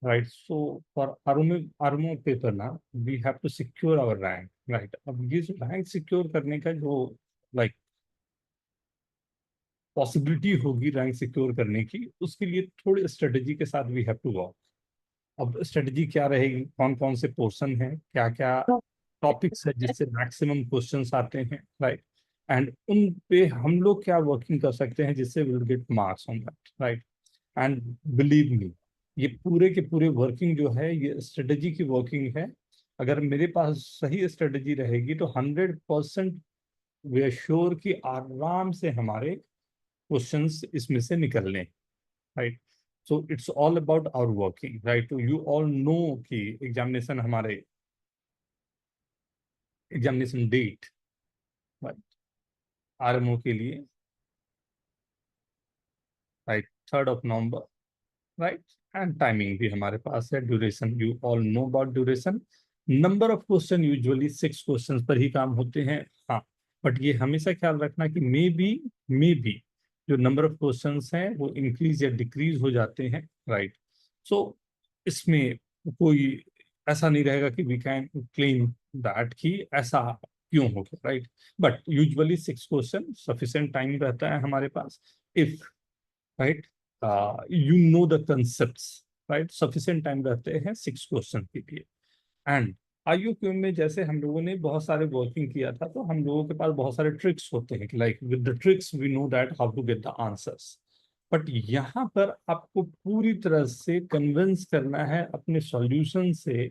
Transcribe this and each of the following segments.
right? So for RMO paper ना, we have to secure our rank, right? अब ये जो rank secure करने का जो like पॉसिबिलिटी होगी रैंक सिक्योर करने की, उसके लिए थोड़ी स्ट्रेटेजी के साथ वी हैव टू वर्क। अब स्ट्रेटेजी क्या रहेगी, कौन कौन से पोर्शन है, क्या क्या टॉपिक्स है जिससे मैक्सिमम क्वेश्चंस आते हैं, राइट? एंड उन पे हम लोग क्या वर्किंग कर सकते हैं जिससे will get marks on that, right? And believe me, ये पूरे के पूरे वर्किंग जो है ये स्ट्रेटेजी की वर्किंग है। अगर मेरे पास सही स्ट्रेटेजी रहेगी तो 100% वी आर श्योर कि आराम से हमारे क्वेश्चंस इसमें से निकलने, right? So it's all about our working, right? तो यू ऑल नो कि एग्जामिनेशन हमारे एग्जामिनेशन डेट, राइट, आरएमओ के लिए, राइट, 3 नवंबर, राइट? एंड टाइमिंग भी हमारे पास है, duration you all know about duration. Number of question usually 6 question पर ही काम होते हैं, हाँ। बट ये हमेशा ख्याल रखना कि मे बी जो नंबर ऑफ क्वेश्चंस हैं वो इंक्रीज या डिक्रीज हो जाते हैं, राइट? सो इसमें कोई ऐसा नहीं रहेगा कि वी कैन क्लेम दैट कि ऐसा क्यों हो गया, right? But usually 6 question sufficient time रहता है हमारे पास, if, right, you know the concepts, right? Sufficient time रहते हैं 6 क्वेश्चन के लिए। एंड आईयूक्यू में जैसे हम लोगों ने बहुत सारे वर्किंग किया था, तो हम लोगों के पास बहुत सारे ट्रिक्स होते हैं, like with the tricks we know that how to get the answers. But यहाँ पर आपको पूरी तरह से कन्विंस करना है अपने सॉल्यूशन से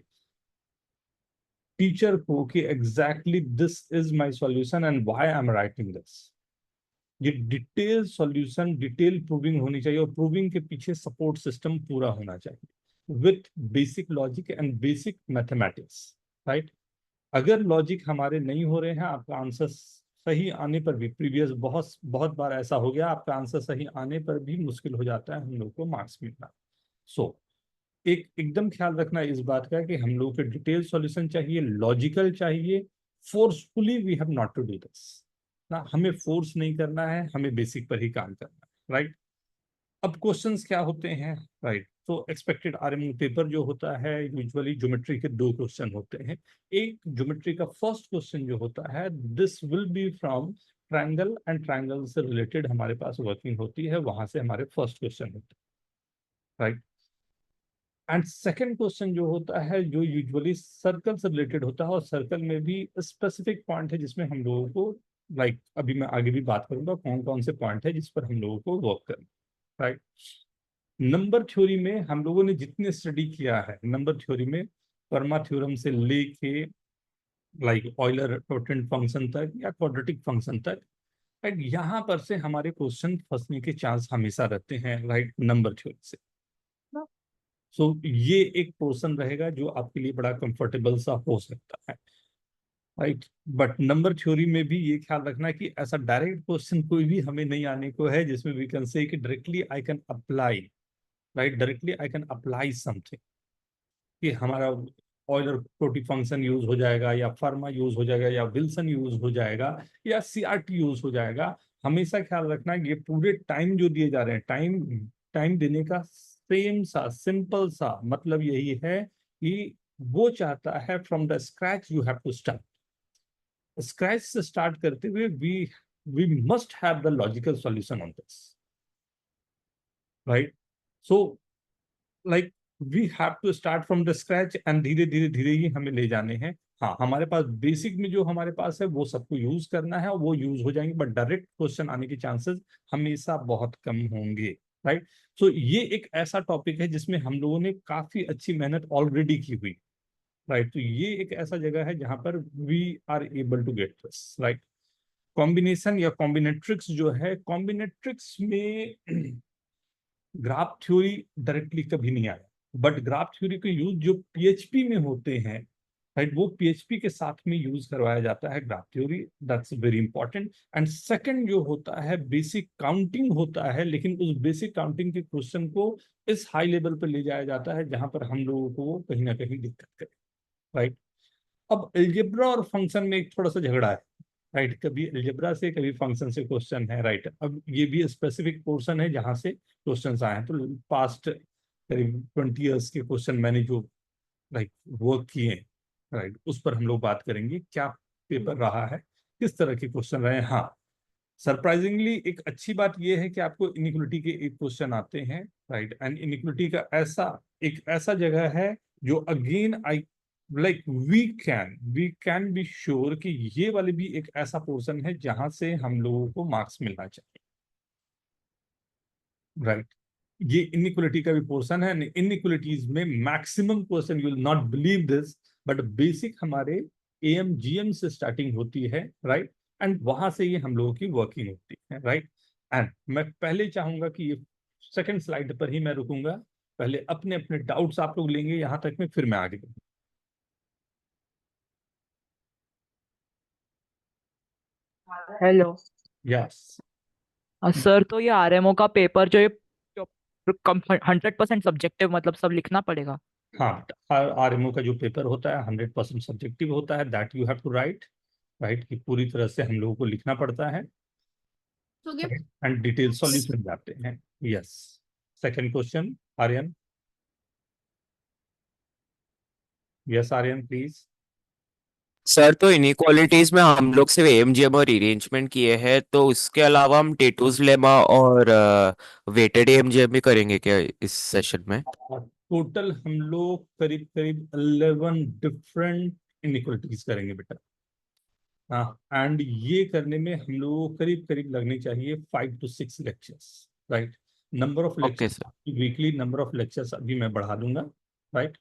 टीचर को कि exactly this is my solution and why I am writing this. ये डिटेल सॉल्यूशन, डिटेल प्रूविंग होनी चाहिए, और प्रूविंग के पीछे सपोर्ट सिस्टम पूरा होना चाहिए with basic logic and basic mathematics, right? अगर लॉजिक हमारे नहीं हो रहे हैं, आपका आंसर सही आने पर भी, प्रीवियस बहुत बहुत बार ऐसा हो गया, आपका आंसर सही आने पर भी मुश्किल हो जाता है हम लोग को मार्क्स मिलना। सो एकदम ख्याल रखना इस बात का कि हम लोग को डिटेल सॉल्यूशन चाहिए, लॉजिकल चाहिए। Forcefully we have not to do this ना, हमें फोर्स नहीं करना है, हमें बेसिक पर ही काम करना है, राइट? अब क्वेश्चंस क्या होते हैं, राइट? तो एक्सपेक्टेड आरएमओ पेपर जो होता है, यूजुअली ज्योमेट्री के 2 क्वेश्चन होते हैं। एक ज्योमेट्री का फर्स्ट क्वेश्चन जो होता है, this will be from triangle, and triangle से रिलेटेड हमारे पास वर्किंग होती है, वहां से हमारे फर्स्ट क्वेश्चन होते हैं, राइट? एंड सेकंड क्वेश्चन जो होता है, जो यूजुअली सर्कल से रिलेटेड होता है, और सर्कल में भी स्पेसिफिक पॉइंट है जिसमें हम लोगों को, लाइक अभी मैं आगे भी बात करूंगा कौन कौन से पॉइंट है जिस पर हम लोगों को वर्क करना, राइट? नंबर थ्योरी में हम लोगों ने जितने स्टडी किया है नंबर थ्योरी में, फर्मा थ्योरम से लेके लाइक ऑयलर टोटेंट फंक्शन तक या क्वाड्रेटिक फंक्शन तक, राइट, यहाँ पर से हमारे क्वेश्चन फंसने के चांस हमेशा रहते हैं, राइट, नंबर थ्योरी से। सो ये एक पोर्शन रहेगा जो आपके लिए बड़ा कंफर्टेबल सा हो सकता है, राइट? बट नंबर थ्योरी में भी ये ख्याल रखना कि ऐसा डायरेक्ट क्वेश्चन कोई भी हमें नहीं आने को है जिसमें वी कैन से कि directly I can apply, right, directly I can apply something, कि हमारा ऑयलर टोटी फंक्शन यूज हो जाएगा, या फर्मा यूज हो जाएगा, या विल्सन यूज हो जाएगा, या सीआरटी यूज हो जाएगा। हमेशा ख्याल रखना ये पूरे टाइम जो दिए जा रहे हैं, टाइम टाइम देने का सेम सा सिंपल सा मतलब यही है कि वो चाहता है from the scratch you have to start. Scratch से स्टार्ट करते हुए we must have the logical solution on this, right? So like we have to start from the scratch, and धीरे धीरे धीरे ही हमें ले जाने हैं। हाँ, हमारे पास बेसिक में जो हमारे पास है वो सबको यूज करना है, और वो यूज हो जाएंगे, बट डायरेक्ट क्वेश्चन आने के चांसेस हमेशा बहुत कम होंगे, राइट? सो ये एक ऐसा टॉपिक है जिसमें हम लोगों ने काफी अच्छी मेहनत ऑलरेडी की हुई, राइट? तो ये एक ऐसा जगह है जहां पर we are able to get this, right? Combination या कॉम्बिनेट्रिक्स जो है, कॉम्बिनेट्रिक्स में ग्राफ थ्योरी डायरेक्टली कभी नहीं आया, बट ग्राफ थ्योरी के यूज जो पीएचपी में होते हैं, राइट, वो पीएचपी के साथ में यूज करवाया जाता है graph theory, that's very important. And second जो होता है बेसिक काउंटिंग होता है, लेकिन उस बेसिक काउंटिंग के क्वेश्चन को इस हाई लेवल पर ले जाया जाता है जहां पर हम लोगों को कहीं ना कहीं दिक्कत करे, राइट? अब अलजेब्रा और फंक्शन में एक थोड़ा सा झगड़ा है, राइट? कभी अलजेब्रा से कभी फंक्शन से क्वेश्चन है, राइट? अब ये भी स्पेसिफिक पोर्शन है जहां से क्वेश्चन आए हैं। तो पास्ट करीब 20 ईयर्स के क्वेश्चन मैंने जो लाइक वर्क किए हैं, राइट, उस पर हम लोग बात करेंगे, क्या पेपर रहा है, किस तरह के क्वेश्चन रहे हैं। हाँ, सरप्राइजिंगली एक अच्छी बात यह है कि आपको इनिक्वलिटी के एक क्वेश्चन आते हैं, राइट, एंड इनिक्वलिटी का एक ऐसा जगह है जो again I like we can be sure कि ये वाले भी एक ऐसा पोर्शन है जहां से हम लोगों को मार्क्स मिलना चाहिए, राइट। ये इनइक्वलिटी का भी पोर्शन है। इनइक्वलिटीज में maximum question, you will not believe this, but basic हमारे एएम जीएम से स्टार्टिंग होती है, राइट, एंड वहां से ये हम लोगों की वर्किंग होती है, राइट। एंड मैं पहले चाहूंगा कि ये सेकंड स्लाइड पर ही मैं रुकूंगा, पहले अपने अपने डाउट्स आप लोग लेंगे यहां तक में, फिर मैं आगे बढ़ूंगा। हेलो। यस। सर, तो ये आरएमओ का पेपर जो ये 100% सब्जेक्टिव, मतलब सब लिखना पड़ेगा? हाँ, आरएमओ का जो पेपर होता है 100% सब्जेक्टिव होता है, that you have to write, right, कि पूरी तरह से हम लोगों को लिखना पड़ता है, एंड डिटेल सॉल्यूशन जाते हैं। Yes. Second question, Aryan. Yes Aryan, please. Sir, तो इनइक्वालिटीज में हम लोग सिर्फ एमजीएम और अरेंजमेंट किए हैं, तो उसके अलावा हम टेटूज लेमा और वेटेड एमजीएम भी करेंगे क्या इस सेशन में? टोटल हम लोग करीब करीब 11 डिफरेंट इनइक्वलिटीज करेंगे बेटा। हाँ, एंड ये करने में हम लोगों को करीब करीब लगने चाहिए 5 to 6 lectures, right. Number of okay lectures, sir. Weekly number of lectures अभी मैं बढ़ा दूंगा, राइट,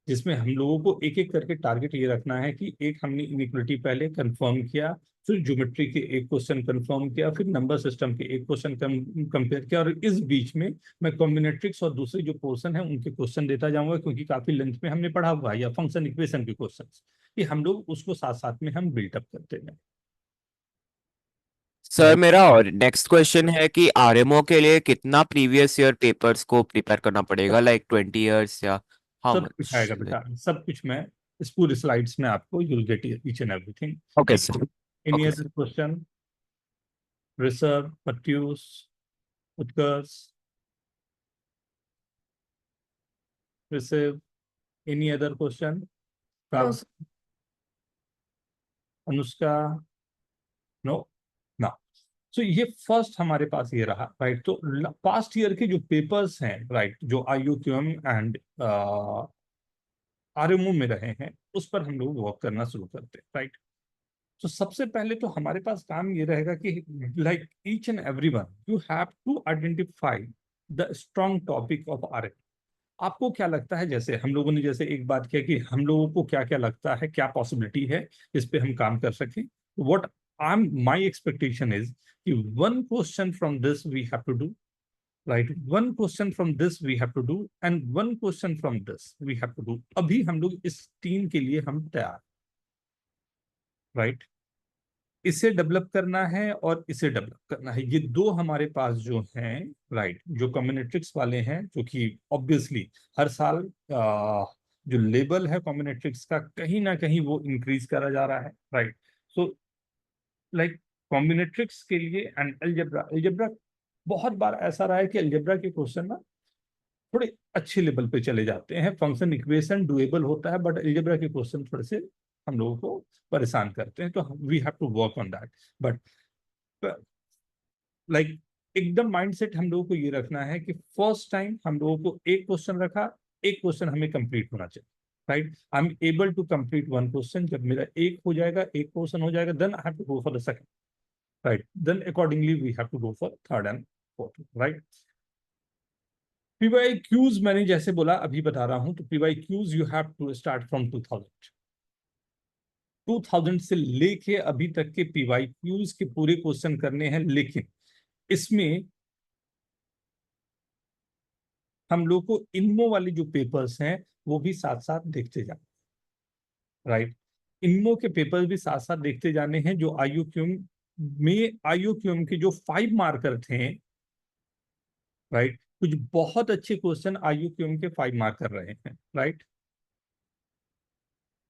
जिसमें हम लोगों को एक एक करके टारगेट ये रखना है कि एक हमने इनिक्वलिटी पहले कंफर्म किया, फिर ज्योमेट्री के एक क्वेश्चन कंफर्म किया, फिर नंबर सिस्टम के एक क्वेश्चन कंपेयर किया, और इस बीच में मैं कॉम्बिनेट्रिक्स और दूसरे जो पोर्शन है उनके क्वेश्चन देता जाऊंगा, क्योंकि काफी लेंथ में हमने पढ़ा हुआ है, या फंक्शन इक्वेशन के क्वेश्चन, कि हम लोग उसको साथ साथ में हम बिल्टअप करते हैं, सर, राइट। मेरा और नेक्स्ट क्वेश्चन है कि आरएमओ के लिए कितना प्रीवियस ईयर पेपर्स को प्रिपेयर करना पड़ेगा, लाइक 20 ईयर्स या हाउ सब कुछ मच? आएगा बेटा, सब कुछ मैं इस पूरी स्लाइड्स में आपको you'll get each and everything. Okay sir. Any okay other sir. Question? Rishabh, Pratyush, Utkarsh, Rishabh, any other question? No. Anushka? No, ना। सो ये फर्स्ट हमारे पास ये रहा, राइट। तो पास्ट ईयर के जो पेपर्स हैं, राइट, जो IUQM एंड RMO में रहे हैं, उस पर हम लोग वर्क करना शुरू करते हैं, राइट। तो सबसे पहले तो हमारे पास काम ये रहेगा कि like each and every one you have to identify the strong topic of RMO। आपको क्या लगता है, जैसे हम लोगों ने जैसे एक बात किया कि हम लोगों को क्या क्या लगता है, क्या पॉसिबिलिटी है इस पे हम काम कर सकें, what I am my expectation is कि one question from this we have to do, right, one question from this we have to do, and one question from this we have to do. अभी हम लोग इस team के लिए हम तैयार, right. इसे डेवलप करना है और इसे डेवलप करना है, ये दो हमारे पास जो हैं, राइट, जो कॉम्बिनेट्रिक्स वाले हैं, जो कि ऑब्वियसली हर साल जो लेवल है कॉम्बिनेट्रिक्स का कहीं ना कहीं वो इंक्रीज करा जा रहा है, राइट। सो लाइक कॉम्बिनेट्रिक्स के लिए एंड अलजेब्रा, अलजेब्रा बहुत बार ऐसा रहा है कि अलजेब्रा के क्वेश्चन ना थोड़े अच्छे लेवल पे चले जाते हैं, फंक्शन इक्वेशन डुएबल होता है, बट अलजेब्रा के क्वेश्चन थोड़े से हम लोगों को परेशान करते हैं, तो we have to work on that. But like एकदम माइंडसेट हम लोगों को ये रखना है कि फर्स्ट टाइम हम लोगों को एक क्वेश्चन रखा, एक क्वेश्चन हमें कंप्लीट होना चाहिए, right. I am able to complete one question, जब मेरा एक हो जाएगा, एक क्वेश्चन हो जाएगा, then I have to go for the second, right, then accordingly we have to go for third and fourth, right. PY Qs मैंने जैसे बोला अभी बता रहा हूं, तो PY Qs you have to start from 2000 से लेके अभी तक के पीवाई क्यूज के पूरे क्वेश्चन करने हैं, लेकिन इसमें हम लोग को इनमो वाले जो पेपर्स हैं वो भी साथ साथ देखते जाए, राइट। इनमो के पेपर्स भी साथ साथ देखते जाने हैं, जो आईयूक्यूएम के जो 5 मार्कर थे, राइट, कुछ बहुत अच्छे क्वेश्चन आईयूक्यूएम के 5 मार्कर रहे हैं, राइट।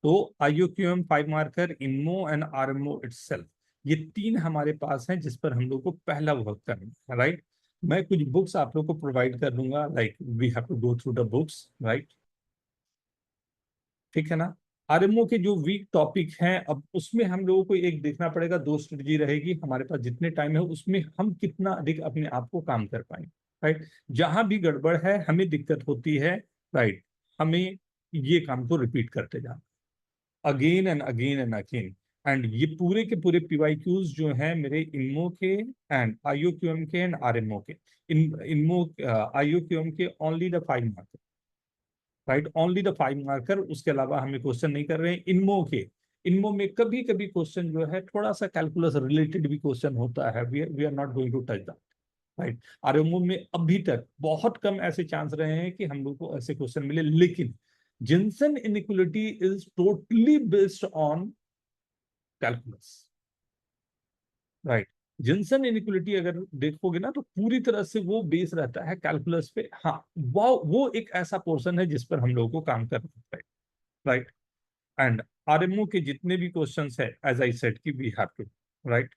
तो IUQM 5 marker, INMO and RMO itself, ये तीन हमारे पास हैं जिस पर हम लोग को पहला वर्क करना है, राइट। मैं कुछ बुक्स आप लोग को प्रोवाइड कर दूंगा, like we have to go through the books, right? ठीक है ना? आरएमओ के जो वीक टॉपिक हैं, अब उसमें हम लोगों को एक देखना पड़ेगा, दो स्ट्रेटजी रहेगी हमारे पास, जितने टाइम है उसमें हम कितना अधिक अपने आप को काम कर पाएंगे, राइट? जहां भी गड़बड़ है, हमें दिक्कत होती है, राइट, हमें ये काम को रिपीट करते जाना, again and again and again. And ये पूरे के पूरे पीवाईक्यूज जो हैं मेरे, इनमो के एंड आईओक्यूएम के एंड आरएमओ के, इनमो आईओक्यूएम के only the 5 marker, right, only the 5 marker, उसके अलावा हमें क्वेश्चन नहीं कर रहे हैं इनमो के। इनमो में कभी कभी क्वेश्चन जो है थोड़ा सा कैलकुलस रिलेटेड भी क्वेश्चन होता है, we are not going to touch that, right? RMO में अभी तक बहुत कम ऐसे चांस रहे हैं कि हम लोग को ऐसे क्वेश्चन मिले, लेकिन Jensen inequality is totally based on calculus, right? Jensen inequality अगर देखोगे ना, तो पूरी तरह से वो बेस रहता है कैलकुलस पे। हाँ, वो एक ऐसा पोर्शन है जिस पर हम लोगों को काम करना है, राइट? एंड आरएमओ के जितने भी क्वेश्चंस है, एज आई सेड कि वी हैव टू, राइट?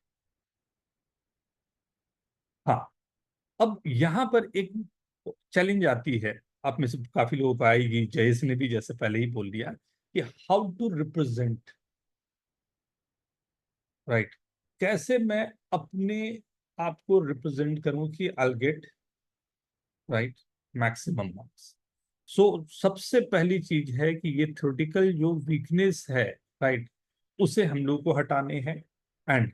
हाँ, अब यहाँ पर एक चैलेंज आती है, आप में से काफी लोगों को आएगी, जयेश ने भी जैसे पहले ही बोल दिया कि हाउ टू रिप्रेजेंट, राइट? कैसे मैं अपने आप को रिप्रेजेंट करूं कि I get, right, maximum marks. So सबसे पहली चीज है कि ये थ्योरेटिकल जो वीकनेस है, राइट, उसे हम लोग को हटाने हैं। एंड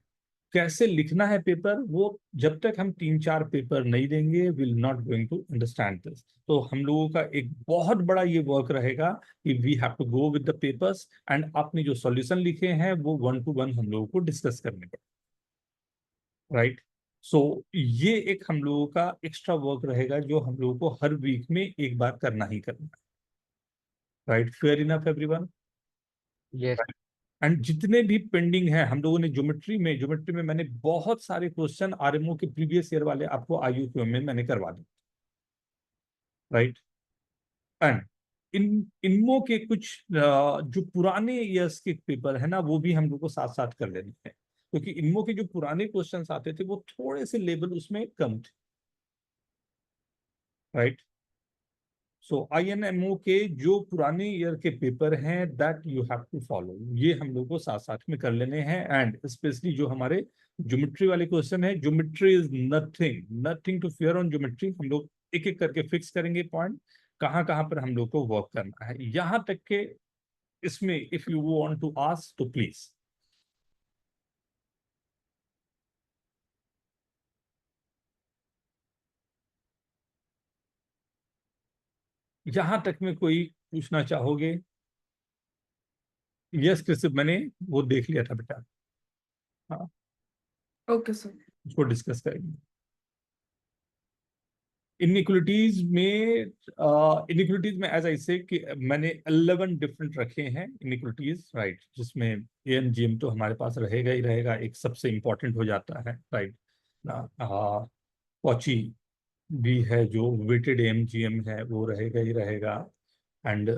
कैसे लिखना है पेपर, वो जब तक हम 3-4 पेपर नहीं देंगे, will not going to understand this. तो हम लोगों का एक बहुत बड़ा ये वर्क रहेगा कि we have to go with the papers, and आपने जो सॉल्यूशन लिखे हैं वो 1 to 1 हम लोगों को डिस्कस करने पड़े, राइट? सो ये एक हम लोगों का एक्स्ट्रा वर्क रहेगा जो हम लोगों को हर वीक में एक बार करना ही करना है, right? Fair enough everyone? Yes. And जितने भी पेंडिंग है, हम लोगों ने ज्योमेट्री में मैंने बहुत सारे क्वेश्चन आरएमओ के प्रीवियस ईयर वाले आपको आईयूक्यूएम में मैंने करवा दिए, राइट? एंड इनमो के कुछ जो पुराने ईयर्स के पेपर है ना, वो भी हम लोग को साथ साथ कर लेने हैं, क्योंकि इनमो के जो पुराने क्वेश्चंस आते थे वो थोड़े से लेवल उसमें कम थे, राइट? सो आईएनएमओ के जो पुराने ईयर के पेपर हैं, that you have to follow, ये हम लोग को साथ साथ में कर लेने हैं। एंड स्पेशली जो हमारे ज्योमेट्री वाले क्वेश्चन है, geometry is nothing nothing to fear on geometry, हम लोग एक एक करके फिक्स करेंगे पॉइंट, कहाँ कहाँ पर हम लोग को वर्क करना है, यहाँ तक के इसमें if you want to ask तो प्लीज। यहाँ तक में कोई पूछना चाहोगे? यस कृष्ण, मैंने वो देख लिया था बेटा। हाँ, ओके सर। उसको डिस्कस करेंगे। इनइक्वलिटीज में एज आई से कि मैंने 11 डिफरेंट रखे हैं इनइक्वलिटीज, राइट, जिसमें एएमजीएम तो हमारे पास रहेगा ही रहेगा, एक सबसे इंपॉर्टेंट हो जाता है, राइट ना? कॉची भी है, जो वेटेड एएमजीएम है, वो रहेगा ही रहेगा। एंड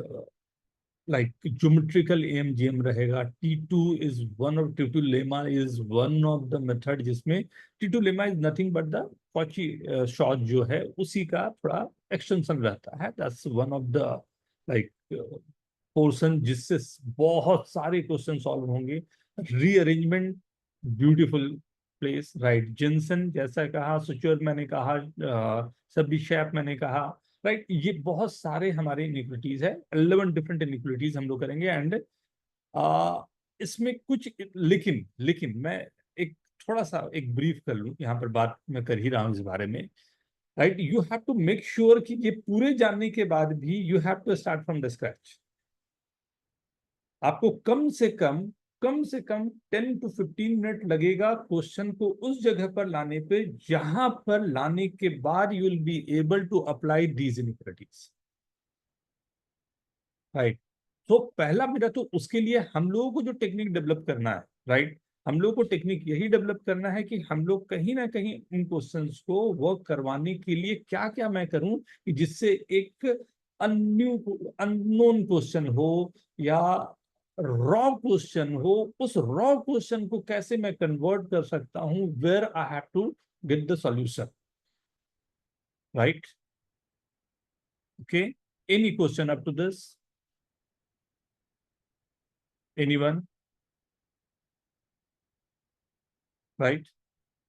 लाइक ज्योमेट्रिकल एएमजीएम रहेगा। T two lemma is one of the method, जिसमें T two lemma is nothing but the Cauchy शॉट जो है उसी का थोड़ा एक्सटेंशन रहता है, that's one of the like portion जिससे बहुत सारे क्वेश्चन सॉल्व होंगे। Rearrangement, beautiful place, right? Jensen जैसा कहा, सुचर मैंने कहा, सभी शेप मैंने कहा, राइट? ये बहुत सारे हमारे इनिक्विटीज है, 11 डिफरेंट इनिक्विटीज हम लोग करेंगे। एंड इसमें कुछ, लेकिन लेकिन मैं एक थोड़ा सा एक ब्रीफ कर लूं, यहाँ पर बात मैं कर ही रहा हूं इस बारे में, right? You have to make sure कि ये पूरे जानने के बाद भी you have to start from the scratch. आपको कम से कम 10 to 15 मिनट लगेगा क्वेश्चन को उस जगह पर लाने पे जहां पर लाने के बाद you will be able to apply these inequalities, right? तो पहला मेरा तो उसके लिए हम लोगों को जो टेक्निक डेवलप करना है, राइट, हम लोग को टेक्निक यही डेवलप करना है कि हम लोग कहीं ना कहीं इन क्वेश्चंस को वर्क करवाने के लिए क्या क्या मैं करूं कि जिससे एक अननोन क्वेश्चन हो या रॉ क्वेश्चन हो, उस रॉ क्वेश्चन को कैसे मैं कन्वर्ट कर सकता हूं, where I have to get the solution, right? Okay, any question up to this? Anyone? Right?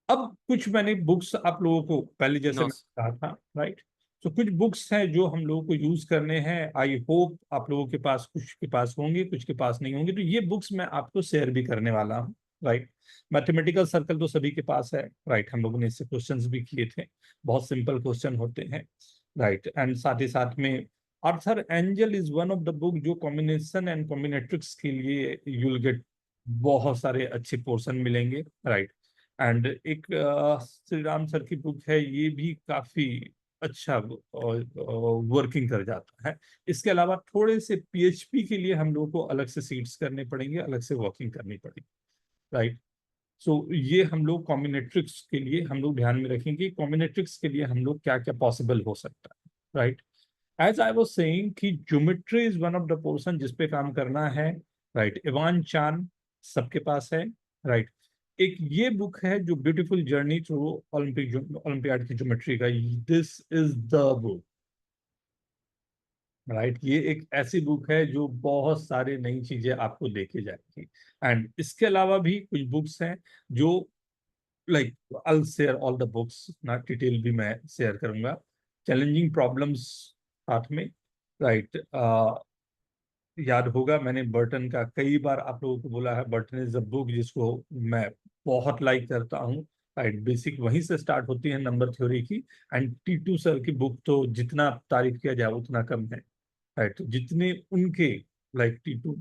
अब कुछ मैंने बुक्स आप लोगों को पहले जैसे नो मैंने कहा था, राइट? तो कुछ बुक्स हैं जो हम लोगों को यूज करने हैं। आई होप आप लोगों के पास, कुछ के पास होंगे, कुछ के पास नहीं होंगे, तो ये बुक्स मैं आपको शेयर भी करने वाला हूँ, राइट? मैथमेटिकल सर्कल तो सभी के पास है, राइट? हम लोगों ने इससे क्वेश्चंस भी किए थे, बहुत सिंपल क्वेश्चन होते हैं, राइट? एंड साथ ही साथ में Arthur angel is one of the book जो कॉम्बिनेशन एंड कॉम्बिनेट्रिक्स के लिए यू विल गेट बहुत सारे अच्छे पोर्शन मिलेंगे, राइट? एंड एक श्री राम सर की बुक है, ये भी काफी अच्छा वर्किंग कर जाता है। इसके अलावा थोड़े से पीएचपी के लिए हम लोग को अलग से सीट्स करने पड़ेंगे, अलग से वर्किंग करनी पड़ेगी, राइट? सो ये हम लोग कॉम्बिनेट्रिक्स के लिए हम लोग ध्यान में रखेंगे, कॉम्बिनेट्रिक्स के लिए हम लोग क्या क्या पॉसिबल हो सकता है, right? As I was saying कि geometry is one of the portion जिसपे काम करना है, राइट? इवान चान सबके पास है, राइट? एक ये बुक है जो ब्यूटीफुल जर्नी थ्रू ओलंपियाड की ज्योमेट्री का, this is the book, right? ये एक ऐसी बुक है जो बहुत सारे नई चीजें आपको लेके जाएगी। एंड इसके अलावा भी कुछ बुक्स हैं जो like I share all the books, ना डिटेल भी मैं शेयर करूंगा। चैलेंजिंग प्रॉब्लम्स साथ में, राइट? याद होगा मैंने बर्टन का कई बार आप लोगों को बोला है, बर्टन इज अ बुक जिसको मैं बहुत लाइक करता हूँ, राइट? बेसिक वहीं से स्टार्ट होती है नंबर थ्योरी की। एंड टी2 सर की बुक तो जितना तारीफ किया जाए उतना कम है, राइट? तो जितने उनके लाइक टी2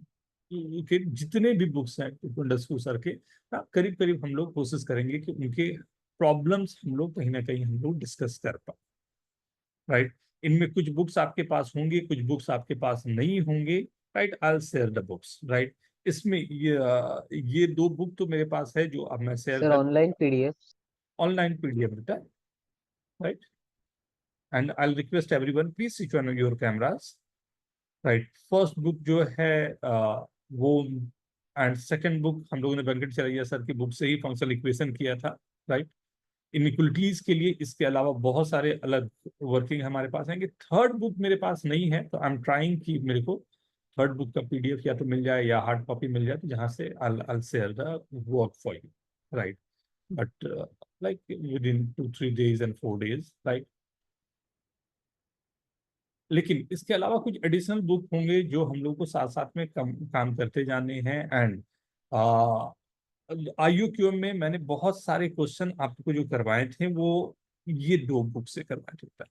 के जितने भी बुक्स हैं टीटू इंडस्ट्री सर के, करीब करीब हम लोग कोशिश करेंगे कि उनके प्रॉब्लम्स हम लोग कहीं ना कहीं हम लोग डिस्कस कर पाए, राइट? इनमें कुछ बुक्स आपके पास होंगे, कुछ बुक्स आपके पास नहीं होंगे, right? I share the books, right? इसमें ये दो बुक तो मेरे पास है जो अब मैं शेयर सर कर, ऑनलाइन पीडीएफ। ऑनलाइन पीडीएफ बेटा, right? And I request everyone please switch on your cameras, right? First book जो है वो, एंड सेकंड बुक हम लोगों ने वेंकट चरैया सर की बुक से ही फंक्शनल इक्वेशन किया था, राइट? इनइक्वलिटीज के लिए इसके अलावा बहुत सारे अलग वर्किंग हमारे पास हैं। कि थर्ड बुक मेरे पास नहीं है, तो आई एम ट्राइंग कि मेरे को थर्ड बुक का पीडीएफ या तो मिल जाए या हार्ड कॉपी मिल जाए, तो जहां से I'll share the work for you, right? But like within 2-3 days and 4 days, right? लेकिन इसके अलावा कुछ एडिशनल बुक होंगे जो हम लोग को साथ साथ में काम करते जाने हैं। एंड IUQM में मैंने बहुत सारे क्वेश्चन आपको जो करवाए थे वो ये दो बुक से करवाए थे।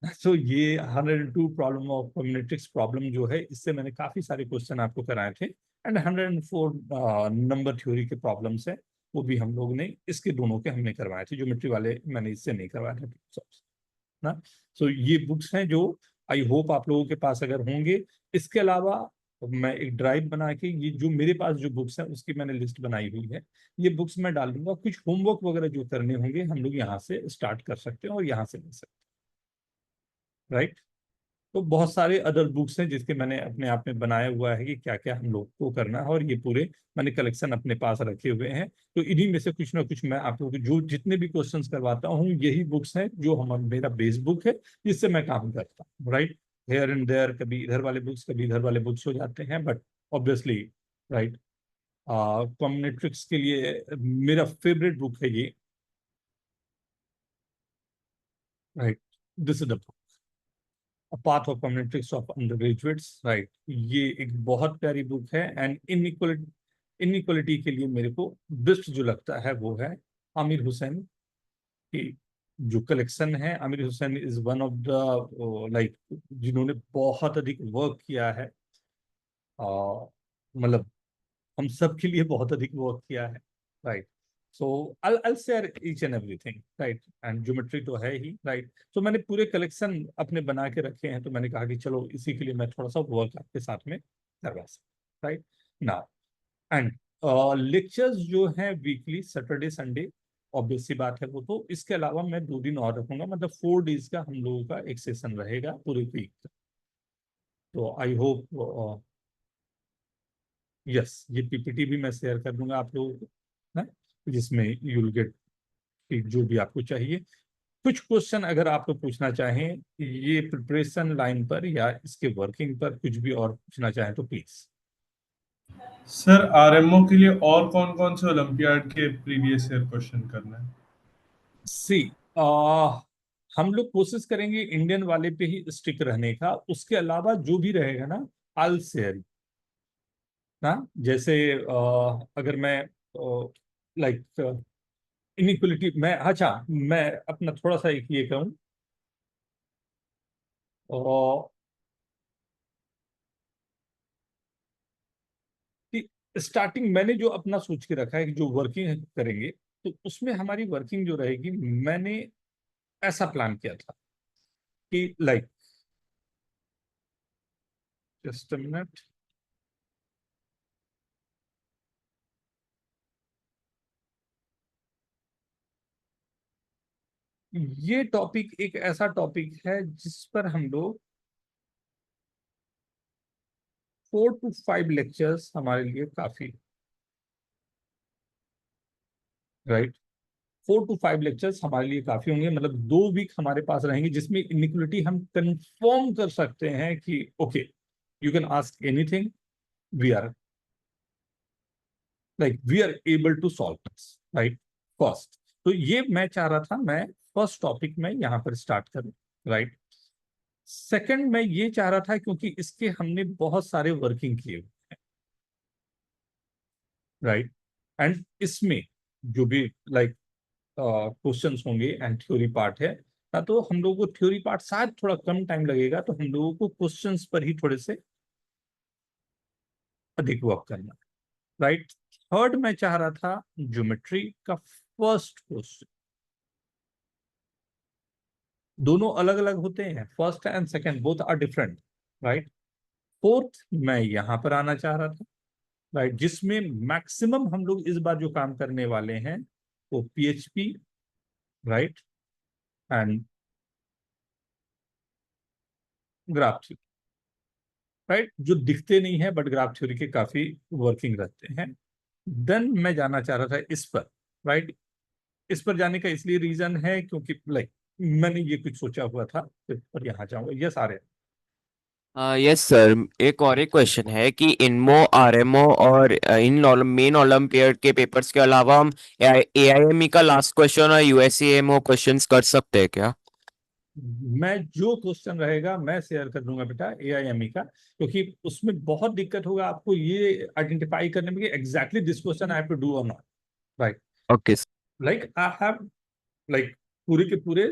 सो ये 102 प्रॉब्लम ऑफ कॉम्बिनेट्रिक्स प्रॉब्लम जो है, इससे मैंने काफी सारे क्वेश्चन आपको कराए थे। एंड 104 नंबर थ्योरी के प्रॉब्लम्स है, वो भी हम लोग ने इसके दोनों के हमने करवाए थे, ज्योमेट्री वाले मैंने इससे नहीं करवाए थे ना। सो ये बुक्स हैं जो आई होप आप लोगों के पास अगर होंगे। इसके अलावा मैं एक ड्राइव बना के ये जो मेरे पास जो बुक्स हैं उसकी मैंने लिस्ट बनाई हुई है, ये बुक्स मैं डाल दूंगा। कुछ होमवर्क वगैरह जो करने होंगे हम लोग यहाँ से स्टार्ट कर सकते हैं और यहाँ से ले सकते हैं, राइट? तो बहुत सारे अदर बुक्स हैं जिसके मैंने अपने आप में बनाया हुआ है कि क्या क्या हम लोग को करना है, और ये पूरे मैंने कलेक्शन अपने पास रखे हुए हैं। तो इन्हीं में से कुछ ना कुछ मैं आप लोगों को जो जितने भी क्वेश्चंस करवाता हूँ, यही बुक्स हैं जो हम मेरा बेस बुक है जिससे मैं काम करता हूँ, राइट? हेयर एंड देयर, कभी इधर वाले बुक्स कभी इधर वाले बुक्स हो जाते हैं, बट ऑब्वियसली, राइट, कॉम्बिनेट्रिक्स के लिए मेरा फेवरेट बुक है ये, right? This is the path of combinatorics of undergraduates, right? ये एक बहुत प्यारी बुक है। एंड इनइक्वलिटी के लिए मेरे को बेस्ट जो लगता है वो है आमिर हुसैन की जो कलेक्शन है। Aamir Hussain is one of the like जिन्होंने बहुत अधिक वर्क किया है, मतलब हम सब के लिए बहुत अधिक वर्क किया है, right? So I'll share each and everything, right? And geometry तो है ही, राइट? तो मैंने पूरे कलेक्शन अपने बना के रखे हैं, तो मैंने कहा कि चलो इसी के लिए मैं थोड़ा सा वर्क आपके साथ में करवा सकता, राइट? नाउ एंड लेक्चर्स जो है वीकली सैटरडे संडे, ऑब्वियस सी बात है वो, तो इसके अलावा मैं 2 दिन और रखूंगा, मतलब 4 डेज का हम लोगों का एक सेशन रहेगा पूरे वीक का। तो आई होप, यस, ये पीपीटी भी मैं शेयर कर दूंगा आप लोगों को, है, जिसमें यू विल गेट जो भी आपको चाहिए। कुछ क्वेश्चन अगर आप तो पूछना चाहें ये प्रिपरेशन लाइन पर या इसके वर्किंग पर कुछ भी और पूछना चाहें तो प्लीज। सर आरएमओ के लिए और कौन कौन से ओलंपियाड के प्रीवियस ईयर क्वेश्चन करना है? सी हम लोग कोशिश करेंगे इंडियन वाले पे ही स्टिक रहने का, उसके अलावा जो भी रहेगा ना आई शेयर ना। जैसे अगर मैं लाइक इनइक्वलिटी मैं, अच्छा मैं अपना थोड़ा सा एक ये कहूँ, और कि स्टार्टिंग मैंने जो अपना सोच के रखा है कि जो वर्किंग करेंगे तो उसमें हमारी वर्किंग जो रहेगी, मैंने ऐसा प्लान किया था कि लाइक जस्ट अ मिनट, ये टॉपिक एक ऐसा टॉपिक है जिस पर हम लोग 4 to 5 लेक्चर्स हमारे लिए काफी, राइट। 4 to 5 लेक्चर्स हमारे लिए काफी होंगे, मतलब 2 वीक हमारे पास रहेंगे जिसमें इनिक्वलिटी हम कंफर्म कर सकते हैं कि okay you can ask anything, we are we are able to solve this, right. First तो ये मैं चाह रहा था, मैं फर्स्ट टॉपिक में यहाँ पर स्टार्ट करूं, राइट। सेकंड मैं ये चाह रहा था क्योंकि इसके हमने बहुत सारे वर्किंग किए हुए हैं, राइट। एंड इसमें जो भी क्वेश्चंस होंगे एंड थ्योरी पार्ट है ना, तो हम लोगों को थ्योरी पार्ट शायद थोड़ा कम टाइम लगेगा, तो हम लोगों को क्वेश्चंस पर ही थोड़े से अधिक वर्क करना, राइट। थर्ड मैं चाह रहा था ज्योमेट्री का फर्स्ट क्वेश्चन, दोनों अलग अलग होते हैं, first and second both are different, right. Fourth मैं यहां पर आना चाह रहा था, राइट, जिसमें मैक्सिमम हम लोग इस बार जो काम करने वाले हैं वो PHP, right, and graph theory, right, जो दिखते नहीं है बट ग्राफ थ्योरी के काफी वर्किंग रहते हैं। देन मैं जाना चाह रहा था इस पर, राइट। इस पर जाने का इसलिए रीजन है क्योंकि मैंने ये कुछ सोचा हुआ था, पर यहाँ जाऊंगा, यस आ रहे हैं। यस सर, एक और एक क्वेश्चन है कि इनमो आरएमओ और इन मेन ओलंपियाड के पेपर्स के अलावा हम एआईएमई का लास्ट क्वेश्चन और यूएसएमओ क्वेश्चंस कर सकते हैं क्या? मैं जो क्वेश्चन रहेगा मैं शेयर कर दूंगा बेटा एआईएमई का, क्योंकि उसमें बहुत दिक्कत होगा आपको ये आइडेंटिफाई करने में कि exactly this question I have to do और not, right. Okay. Like I have पूरे के पूरे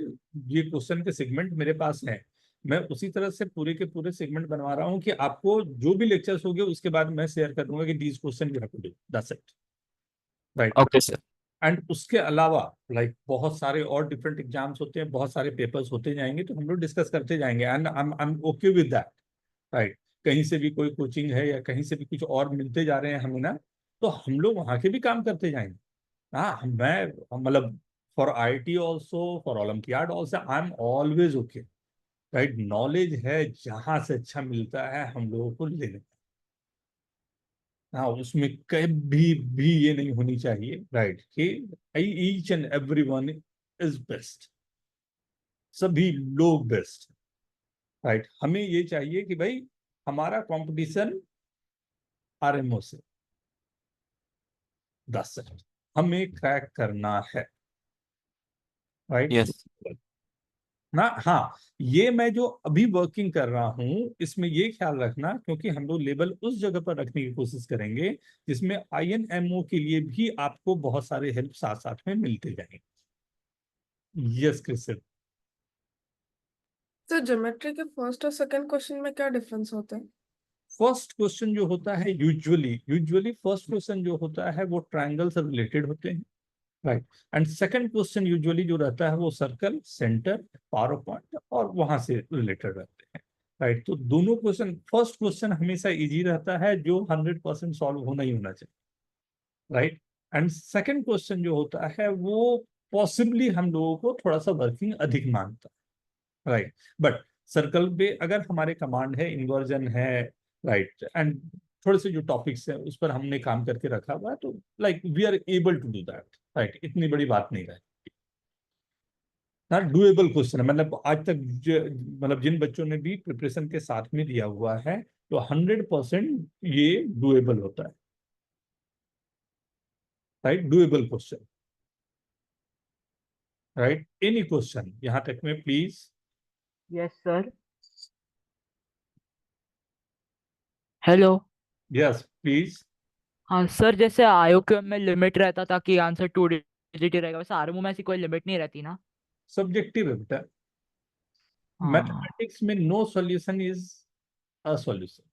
ये क्वेश्चन के सेगमेंट मेरे पास हैं, मैं उसी तरह से पूरे के पूरे सेगमेंट बनवा रहा हूँ कि आपको जो भी लेक्चर्स होंगे उसके बाद मैं शेयर कर दूंगा कि these question you have to do, that's it, right. Okay sir. And उसके अलावा बहुत सारे और डिफरेंट एग्जाम्स होते हैं, बहुत सारे पेपर्स होते जाएंगे, तो हम लोग डिस्कस करते जाएंगे and I am okay with that, right. कहीं से भी कोई कोचिंग है या कहीं से भी कुछ और मिलते जा रहे हैं हमें ना, तो हम लोग वहां के भी काम करते जाएंगे। हाँ मैं मतलब for IIT also, for olympiad also, I am always okay, right. Knowledge है जहां से अच्छा मिलता है हम लोगों को लेने, हाँ उसमें कभी भी ये नहीं होनी चाहिए, राइट, कि each and every one is best, सभी लोग बेस्ट, राइट। हमें ये चाहिए कि भाई हमारा कंपटीशन आरएमओ से 10 हमें क्रैक करना है, राइट यस। ना। हाँ ये मैं जो अभी वर्किंग कर रहा हूँ इसमें ये ख्याल रखना, क्योंकि हम लोग लेवल उस जगह पर रखने की कोशिश करेंगे जिसमें आईएनएमओ के लिए भी आपको बहुत सारे हेल्प साथ साथ में मिलते जाएंगे। Yes Chris. तो ज्योमेट्री के फर्स्ट और सेकंड क्वेश्चन में क्या डिफरेंस होता है? फर्स्ट क्वेश्चन जो होता है यूजुअली फर्स्ट क्वेश्चन जो होता है वो ट्रायंगल से रिलेटेड होते हैं, right. And second question usually जो रहता है वो सर्कल, सेंटर, पावर पॉइंट और वहां से रिलेटेड रहते हैं, राइट। तो दोनों क्वेश्चन, फर्स्ट क्वेश्चन हमेशा इजी रहता है जो 100% सॉल्व होना ही होना चाहिए, राइट। एंड सेकंड क्वेश्चन जो होता है वो पॉसिबली हम लोगों को थोड़ा सा वर्किंग अधिक मांगता है, राइट। बट सर्कल पे अगर हमारे कमांड है, इन्वर्जन है, राइट, एंड थोड़े से जो टॉपिक्स हैं उस पर हमने काम करके रखा हुआ है, तो we are able to do that, right, इतनी बड़ी बात नहीं है। ना डुएबल क्वेश्चन है, मतलब आज तक मतलब जिन बच्चों ने भी प्रिपरेशन के साथ में दिया हुआ है तो 100% ये डुएबल होता है, right, doable question, right. Any question यहाँ तक में please? Yes sir. Hello. Yes please. हाँ सर, जैसे आईओक्यू में लिमिट रहता था कि आंसर 2 डिजिट ही रहेगा, वैसे आरएमओ में ऐसी कोई लिमिट नहीं रहती ना? सब्जेक्टिव है बेटा, हाँ। मैथमेटिक्स में no solution is a solution,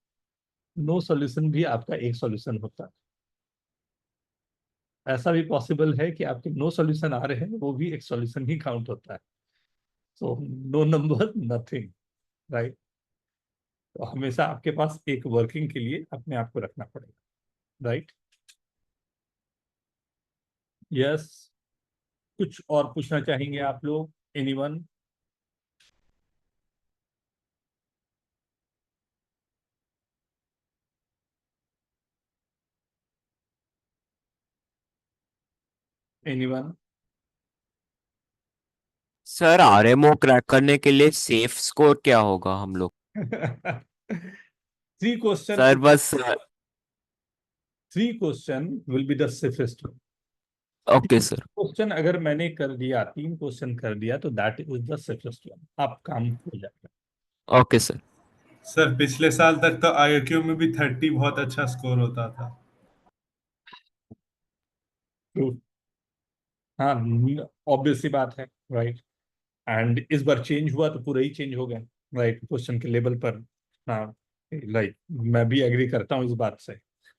no solution भी आपका एक सॉल्यूशन होता है। ऐसा भी पॉसिबल है कि आपके नो सॉल्यूशन आ रहे हैं वो भी एक सॉल्यूशन ही काउंट होता है। So no number nothing, right. तो हमेशा आपके पास एक वर्किंग के लिए अपने आप को रखना पड़ेगा, राइट। यस, कुछ और पूछना चाहेंगे आप लोग? Anyone? Anyone? Sir RMO crack करने के लिए सेफ स्कोर क्या होगा हम लोग? 3 क्वेश्चन, सर बस। 3 question will be the safest. Okay sir. Question अगर मैंने कर दिया, 3 क्वेश्चन कर दिया तो that is the safest one, आप काम हो जाएगा। Okay sir. सर पिछले साल तक तो आईक्यू में भी 30 बहुत अच्छा स्कोर होता था। True. हाँ, ऑब्वियस सी बात है, राइट। एंड इस बार चेंज हुआ तो पूरा ही चेंज हो गया, राइट, क्वेश्चन के लेवल पर। हाँ, लाइक मैं भी एग्री करता हूँ इस बात से।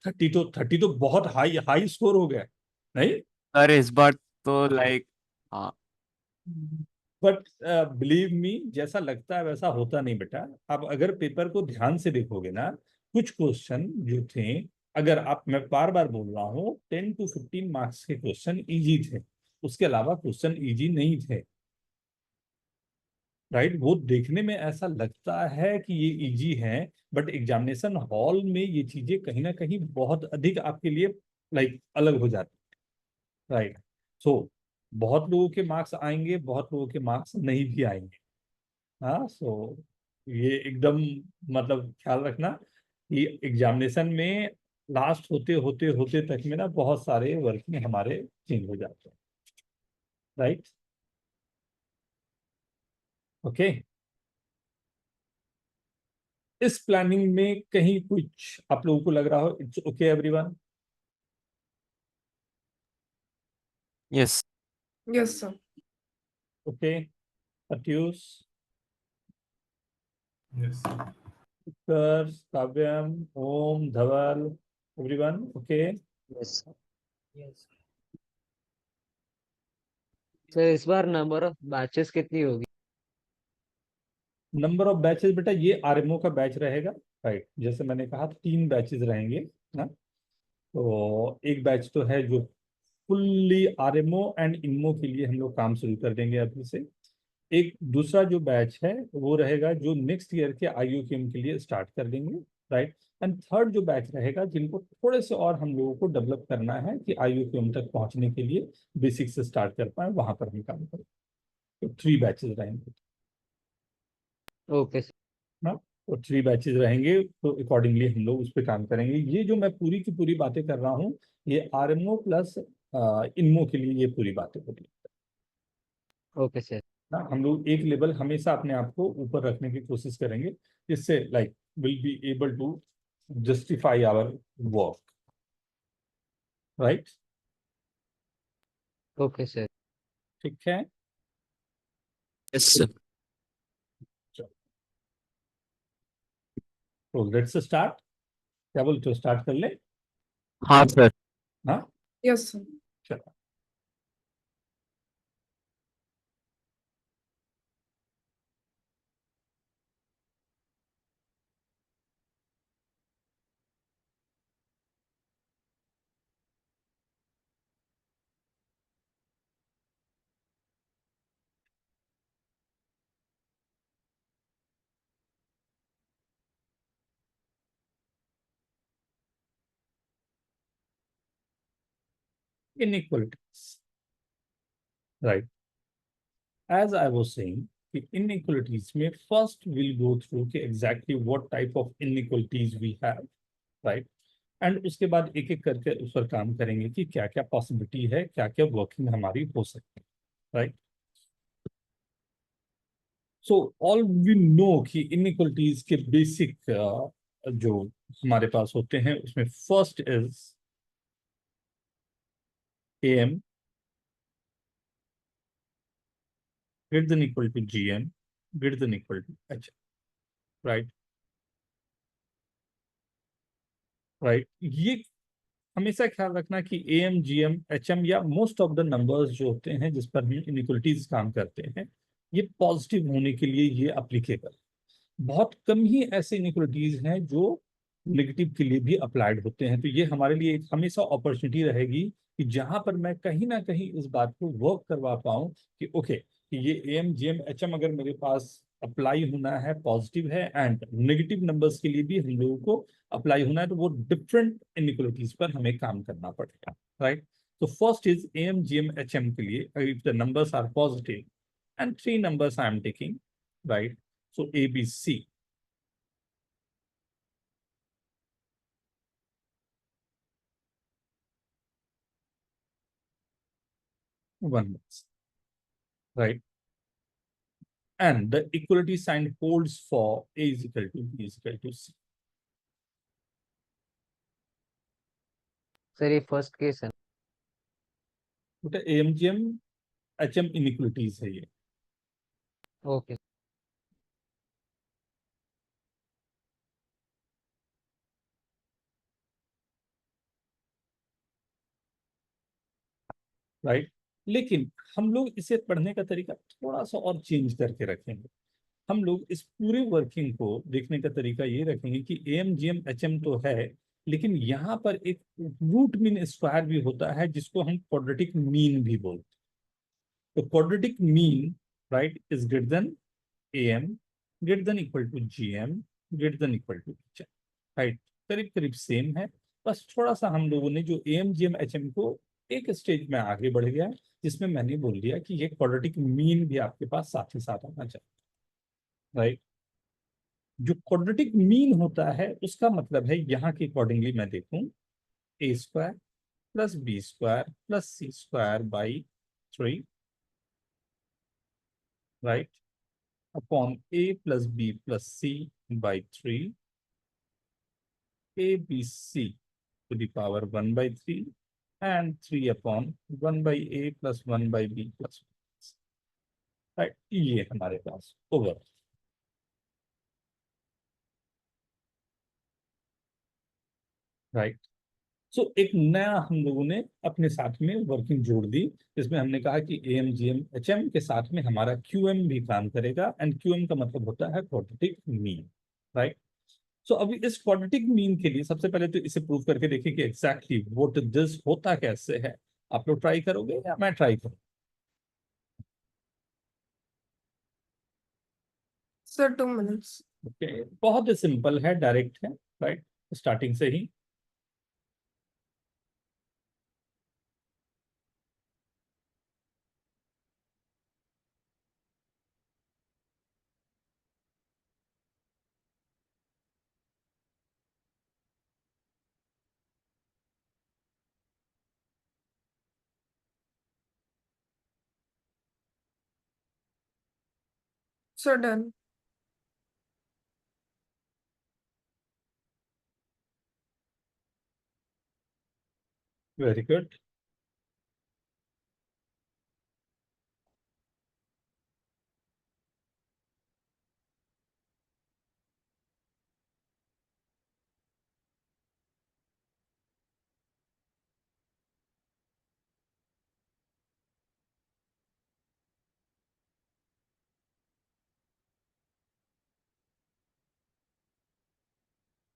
30 तो बहुत हाई हाई स्कोर हो गया, नहीं? सर इस बार तो लाइक, हाँ। बट बिलीव मी, जैसा लगता है वैसा होता नहीं बेटा। अब अगर पेपर को ध्यान से देखोगे ना, कुछ क्वेश्चन जो थे, अगर आप, मैं बार बार बोल रहा हूँ, 10 to 15 मार्क्स के क्वेश्चन इजी थे, उसके अलावा क्वेश्चन इजी नहीं थे, राइट। वो देखने में ऐसा लगता है कि ये इजी है, बट एग्जामिनेशन हॉल में ये चीजें कहीं ना कहीं बहुत अधिक आपके लिए लाइक अलग हो जाती, राइट। सो बहुत लोगों के मार्क्स आएंगे, बहुत लोगों के मार्क्स नहीं भी आएंगे। हाँ, सो ये एकदम मतलब ख्याल रखना कि एग्जामिनेशन में लास्ट होते होते होते तक में ना बहुत सारे वर्किंग हमारे चेंज हो जाते हैं, राइट। ओके, इस प्लानिंग में कहीं कुछ आप लोगों को लग रहा हो it's okay everyone? Yes. Yes sir. Okay, अट्यूस, yes. Utkarsh, Kavyam, Om, Dhaval, everyone okay? Yes yes. Sir, इस बार नंबर ऑफ बैचेस कितनी होगी? नंबर ऑफ बैचेस बेटा, ये आरएमओ का बैच रहेगा, राइट। जैसे मैंने कहा 3 बैचेस रहेंगे ना। तो एक बैच तो है जो फुल्ली आरएमओ एंड इनमो के लिए हम लोग काम शुरू कर देंगे अभी से। एक दूसरा जो बैच है वो रहेगा जो नेक्स्ट ईयर के आईयूकेएम के लिए स्टार्ट कर देंगे, राइट। एंड थर्ड जो बैच रहेगा जिनको थोड़े से और हम लोगों को डेवलप करना है कि आईयूकेएम तक पहुंचने के लिए बेसिक से स्टार्ट कर पाए, वहां पर हम काम करें। तो 3 बैचेस रहेंगे ओके सर। ना। तो 3 बैचेस रहेंगे, तो अकॉर्डिंगली हम लोग उस पर काम करेंगे। ये जो मैं पूरी की पूरी बातें कर रहा हूँ, ये आरएमओ प्लस इनमो के लिए ये पूरी बातें हो रही है ओके सर। ना। हम लोग एक लेवल हमेशा अपने आप को ऊपर रखने की कोशिश करेंगे, जिससे like will be able to justify our work, right. Okay sir. ठीक है, यस सर। तो लेट्स स्टार्ट। क्या बोलते हो, स्टार्ट कर ले? हाँ सर। हाँ, यस सर। चलो। Inequalities, right. as I was saying कि inequalities में first we'll go through कि exactly what type of inequalities we have, right? And उसके बाद एक एक करके उस पर काम करेंगे कि क्या क्या पॉसिबिलिटी है, क्या क्या वर्किंग हमारी हो सकती है, right? So all we know कि इनइक्वलिटीज के बेसिक जो हमारे पास होते हैं उसमें first is am greater than equal to gm greater than equal to h, right? Right, ये हमेशा ख्याल रखना कि am gm hm या मोस्ट ऑफ द नंबर्स जो होते हैं जिस पर हम इनइक्वलिटीज काम करते हैं, ये पॉजिटिव होने के लिए ये अप्लीकेबल। बहुत कम ही ऐसे इनइक्वलिटीज हैं जो नेगेटिव के लिए भी अप्लाइड होते हैं। तो ये हमारे लिए एक हमेशा अपॉर्चुनिटी रहेगी कि जहां पर मैं कहीं ना कहीं इस बात को वर्क करवा पाऊं कि ओके कि ये M G M H M अगर मेरे पास अप्लाई होना है, पॉजिटिव है, एंड नेगेटिव नंबर्स के लिए भी हम लोगों को अप्लाई होना है, तो वो डिफरेंट इनइक्वलिटीज पर हमें काम करना पड़ेगा, राइट? तो first is M G M H M के लिए if the numbers are positive and three numbers I am taking, right? So A, B, C. One minute, right? And the equality sign holds for A is equal to B is equal to C. Sir ये first case है। तो AMGM HM inequalities है ये, okay. Right? लेकिन हम लोग इसे पढ़ने का तरीका थोड़ा सा और चेंज करके रखेंगे। हम लोग इस पूरे वर्किंग को देखने का तरीका ये रखेंगे कि AMGM HM तो है, लेकिन यहाँ पर एक रूट मीन स्क्वायर भी होता है जिसको हम क्वाड्रेटिक मीन भी बोलते हैं। तो quadratic mean, right, is greater then am greater than equal to gm greater than equal to hm, right? करीब करीब सेम है, बस थोड़ा सा हम लोगों ने जो am gm hm को एक स्टेज में आगे बढ़ गया, जिसमें मैंने बोल दिया कि ये क्वाड्रेटिक मीन भी आपके पास साथ ही साथ आना चाहिए, राइट? जो क्वाड्रेटिक मीन होता है उसका मतलब है यहाँ के अकॉर्डिंगली मैं देखूं a square plus b square plus c square by 3, right, upon a plus b plus c by 3, a b c to the power 1 by 3 and 3 upon 1 by a plus 1 by b plus 1, right? ये हमारे पास over, right? सो एक नया हम लोगों ने अपने साथ में वर्किंग जोड़ दी, जिसमें हमने कहा कि M G M H M के साथ में हमारा क्यू एम भी काम करेगा, एंड क्यू एम का मतलब होता है क्वाड्रेटिक मीन, राइट? सो अभी इस क्वाड्रेटिक मीन के लिए सबसे पहले तो इसे प्रूव करके देखिए कि एग्जैक्टली व्हाट दिस होता कैसे है। आप लोग ट्राई करोगे या मैं ट्राई करूँ? Sir, 2 minutes. ओके, बहुत ही सिंपल है, डायरेक्ट है, राइट? स्टार्टिंग से ही Sir, done. Very good.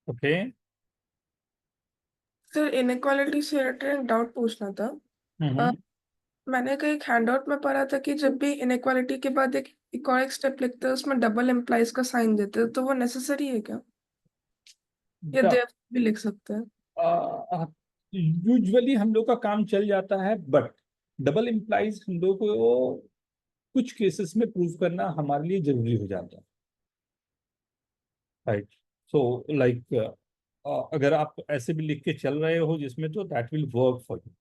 Okay, Sir, inequality से रिलेटेड डाउट पूछना था। मैंने कहीं हैंडआउट में पढ़ा था कि जब भी इनइक्वालिटी के बाद एक और एक स्टेप लिखते हैं उसमें डबल एम्प्लाइज का साइन देते हैं, तो वो नेसेसरी है क्या, या देव भी लिख सकते हैं? यूजुअली हम लोग का काम चल जाता है, बट डबल इम्प्लाइज हम लोग को कुछ केसेस में प्रूव करना हमारे लिए जरूरी हो जाता है, राइट। सो लाइक अगर आप ऐसे भी लिख के चल रहे हो जिसमें, तो that will work for you,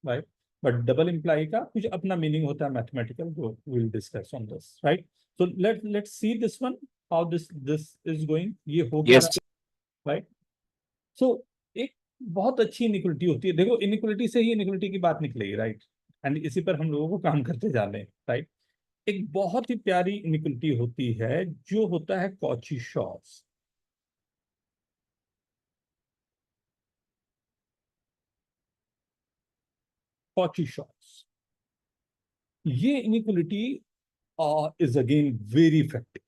right. But double imply का कुछ अपना मीनिंग होता है मैथमेटिकल, जो will discuss on this, right. So let's see this one, how this is going, ये हो क्या Yes. रहा है, राइट। सो एक बहुत अच्छी इनिक्वलिटी होती है, देखो इनिक्वलिटी से ही इनिक्वलिटी की बात निकलेगी, राइट। एंड इसी पर हम लोगों को काम करते जा रहे हैं, राइट। एक बहुत ही प्यारी इनिक्वलिटी होती है जो होता है कॉची-शॉर्ट्स। कॉची-शॉर्ट्स, ये inequality is again very effective,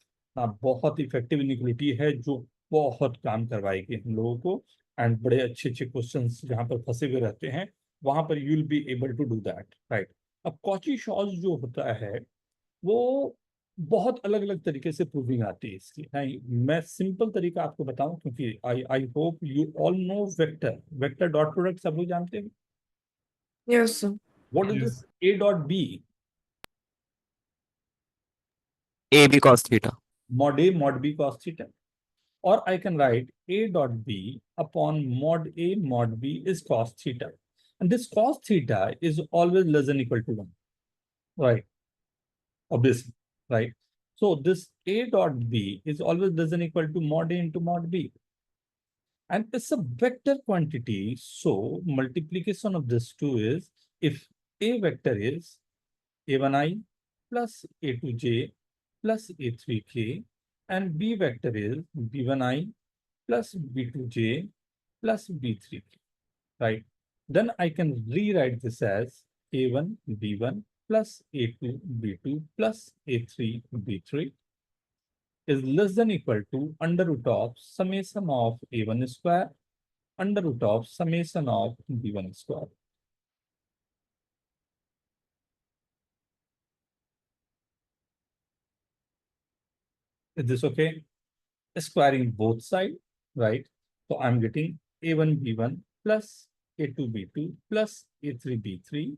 बहुत इफेक्टिव इनिक्वलिटी है जो बहुत काम करवाएगी हम लोगों को। एंड बड़े अच्छे अच्छे क्वेश्चंस जहां पर फंसे हुए रहते हैं वहां पर you will be able to do that, right. अब कॉची-शॉर्ट्स जो होता है वो बहुत अलग अलग तरीके से प्रूविंग आती है इसकी। नहीं, मैं सिंपल तरीका आपको बताऊं, क्योंकि I I hope you all know vector, vector dot product सब लोग जानते हैं। Yes sir. What is Yes. This a dot b? AB cos theta. mod a mod b cos theta, or I can write a dot b upon mod a mod b is cos theta, and this cos theta is always less than equal to 1, right? Obviously, right? So this a dot b is always less than equal to mod a into mod b, and it's a vector quantity, so multiplication of this two is, if a vector is a1i plus a2j plus a3k, and b vector is b1i plus b2j plus b3k, right? Then I can rewrite this as a1 b1 plus a2 b2 plus a3 b3 is less than equal to under root of summation of a1 square under root of summation of b1 square. Is this okay? Squaring both sides, right? So I'm getting a1 b1 plus a2 b2 plus a3 b3,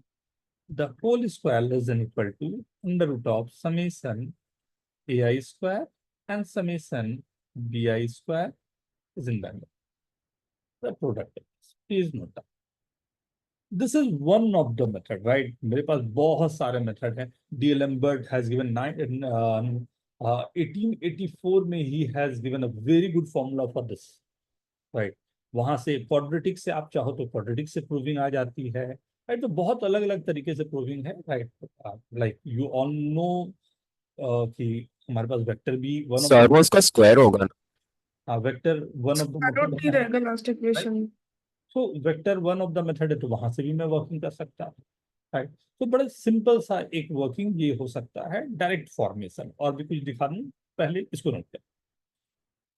the whole square less than equal to under root of summation ai square and summation bi square is in that. The product is not that. This is one of the method, right? मेरे पास बहुत सारे method हैं. D'Alembert has given 1884 में he has given a very good formula for this, right? वहां से quadratic से आप चाहो तो quadratic से proving आ जाती है, right? तो बहुत अलग अलग तरीके से proving है, right? Like you all know कि हमारे पास वेक्टर भी वन ऑफ Sir, वो उसका square होगा ना? Vector one of the square root ही मेथड है, रहेगा लास्ट इक्वेशन। तो vector one of the method है, तो वहां से भी मैं वर्किंग कर सकता हूँ, राइट। तो बड़े सिंपल सा एक वर्किंग ये हो सकता है, डायरेक्ट फॉर्मेशन। और भी कुछ दिखा दूं, पहले इसको नोट करें।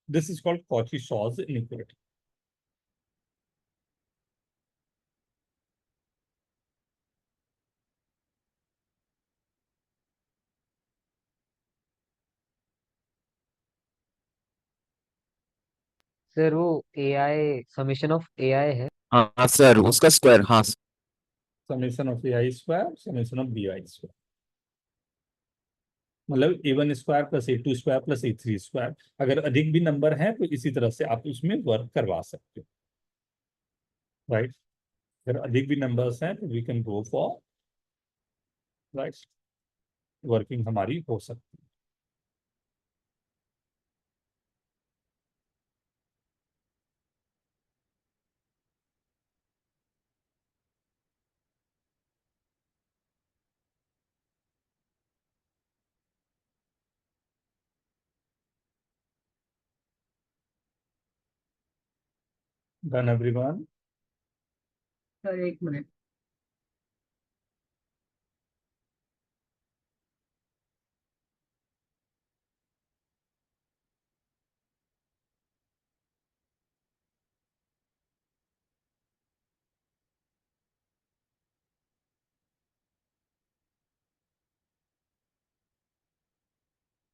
This is called Cauchy Schwarz inequality. Sir वो AI समेशन ऑफ AI है। हाँ सर, उसका स्क्वायर, हाँ sir. Summation of a i square summation of b i square, मतलब a one square plus a two square plus ए3 स्क्वायर। अगर अधिक भी नंबर हैं तो इसी तरह से आप उसमें वर्क करवा सकते हो, राइट। अगर अधिक भी नंबर्स हैं तो we can go for, right, working हमारी हो सकती है। Done everyone? सर एक मिनट।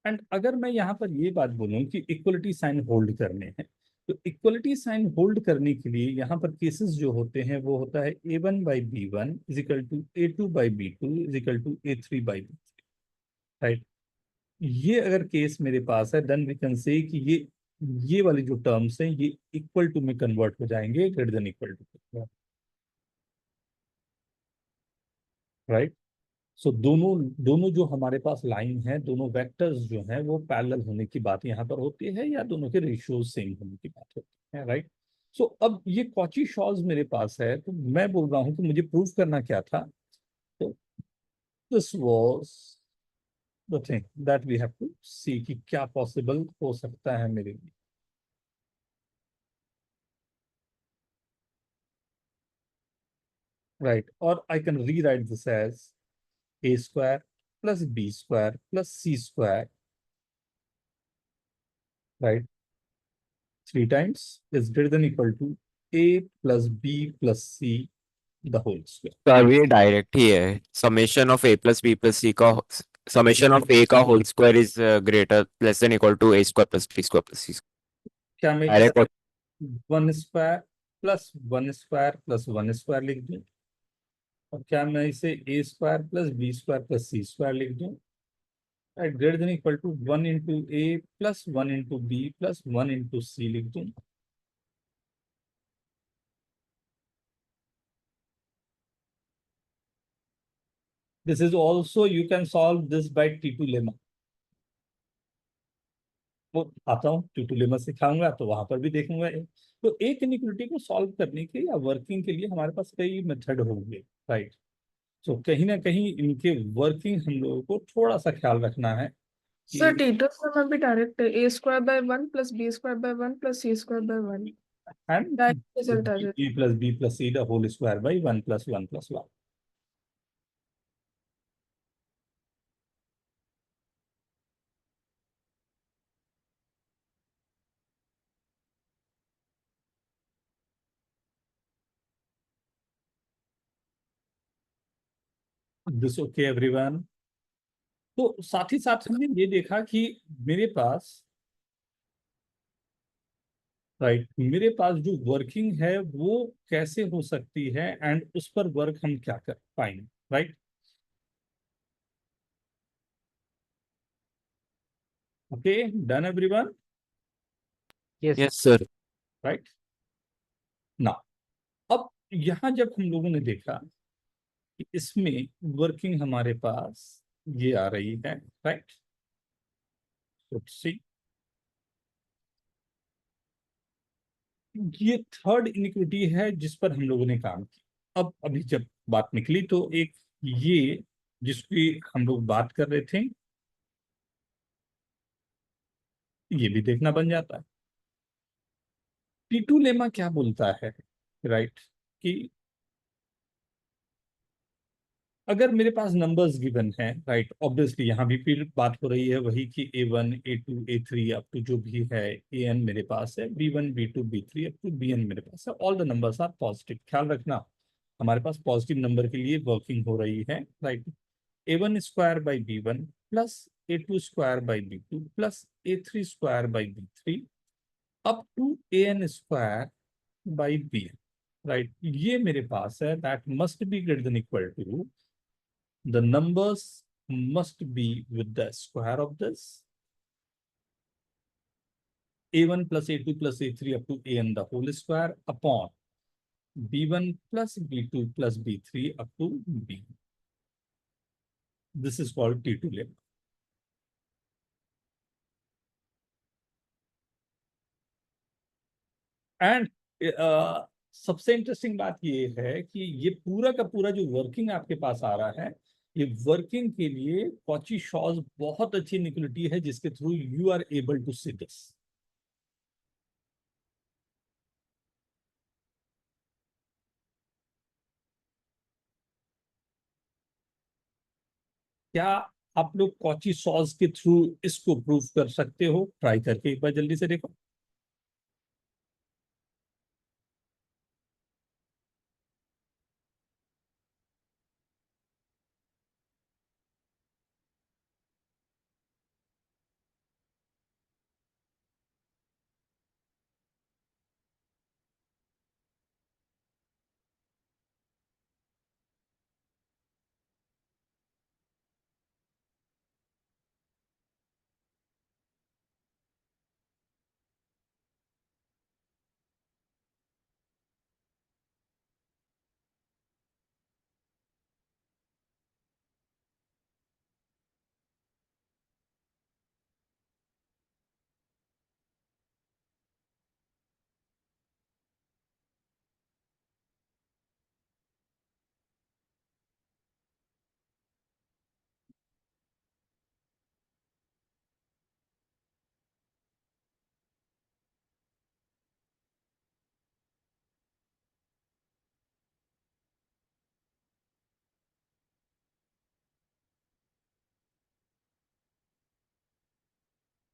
एंड अगर मैं यहाँ पर ये बात बोलूं कि इक्वलिटी साइन होल्ड करने हैं, तो इक्वलिटी साइन होल्ड करने के लिए यहाँ पर केसेस जो होते हैं वो होता है a1 by b1 is equal to a2 by b2 is equal to a3 by b3। Right. ये अगर केस मेरे पास है, देन वी कैन से कि ये वाली जो टर्म्स हैं ये इक्वल टू में कन्वर्ट हो जाएंगे greater than equal to, right. So दोनों दोनों जो हमारे पास लाइन है, दोनों वेक्टर्स जो हैं वो पैरेलल होने की बात यहाँ पर होती है, या दोनों के रेशियोज सेम होने की बात होती है, राइट। सो अब ये कॉची शॉर्ट्स मेरे पास है, तो मैं बोल रहा हूँ कि मुझे प्रूव करना क्या था। तो this was the thing that we have to see कि क्या पॉसिबल हो सकता है मेरे लिए, राइट। और I can rewrite this as a square plus b square plus c square, right? 3 times is greater than equal to a plus b plus c the whole square. Sir ये direct ही है, summation of a plus B plus c का summation of a का whole square is greater less than equal to a square plus b square plus c क्या मैं direct. 1 square plus 1 square plus 1 square लिख दूं, और क्या मैं इसे a square plus b square plus c square लिख दूं, right, greater than equal to 1 into a plus 1 into b plus 1 into c लिख दूं। This is also you can solve this by T2 lemma. वो आता हूँ T2 lemma सिखाऊंगा तो वहां पर भी देखूंगा। तो एक इनइक्वालिटी को सॉल्व करने के या वर्किंग के लिए हमारे पास कई मेथड होंगे, राइट। सो कहीं ना कहीं इनके वर्किंग हम लोगों को थोड़ा सा ख्याल रखना है सर कि टीटो में भी direct a² by 1 plus b² by 1 plus c² by 1 and direct result आ जाए। b plus b plus c the whole square by 1 plus 1 plus 1. This okay everyone? तो साथ ही साथ हमने ये देखा कि मेरे पास, राइट, मेरे पास जो वर्किंग है वो कैसे हो सकती है एंड उस पर वर्क हम क्या कर पाएंगे, right. Okay, done everyone, yes yes sir. Right ना। अब यहां जब हम लोगों ने देखा कि इसमें वर्किंग हमारे पास ये आ रही है, राइट। सी ये थर्ड इनिक्विटी है जिस पर हम लोगों ने काम किया। अब अभी जब बात निकली तो एक ये जिसकी हम लोग बात कर रहे थे, ये भी देखना बन जाता है। T2 लेमा क्या बोलता है, राइट, कि अगर मेरे पास नंबर्स गिवन हैं, राइट, ऑब्वियसली यहाँ भी फिर बात हो रही है वही कि A1 A2 A3 up to जो भी है AN मेरे पास है, B1 B2 B3 up to BN मेरे पास है, all the numbers are positive. ख्याल रखना हमारे पास पॉजिटिव नंबर के लिए वर्किंग हो रही है, right. A1 square by B1 plus A2 square by B2 plus A3 square by B3 up to AN square by BN, right. ये मेरे पास है, that must be greater than equal to the numbers must be with the square of this a1 plus a2 plus a3 up to an the whole square upon b1 plus b2 plus b3 up to b. This is called T2 lemma. And सबसे interesting बात ये है कि ये पूरा का पूरा जो वर्किंग आपके पास आ रहा है, ये वर्किंग के लिए कॉची शॉर्ट्स बहुत अच्छी इक्वालिटी है जिसके through you are able to see this. क्या आप लोग कॉची सॉल्व के थ्रू इसको प्रूव कर सकते हो? ट्राई करके एक बार जल्दी से देखो।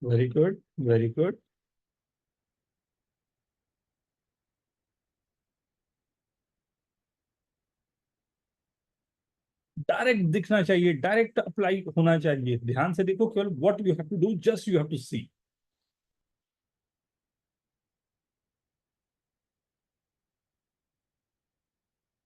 Very good, very good. Direct दिखना चाहिए, डायरेक्ट अप्लाई होना चाहिए। ध्यान से देखो, केवल what you have to do, just you have to see.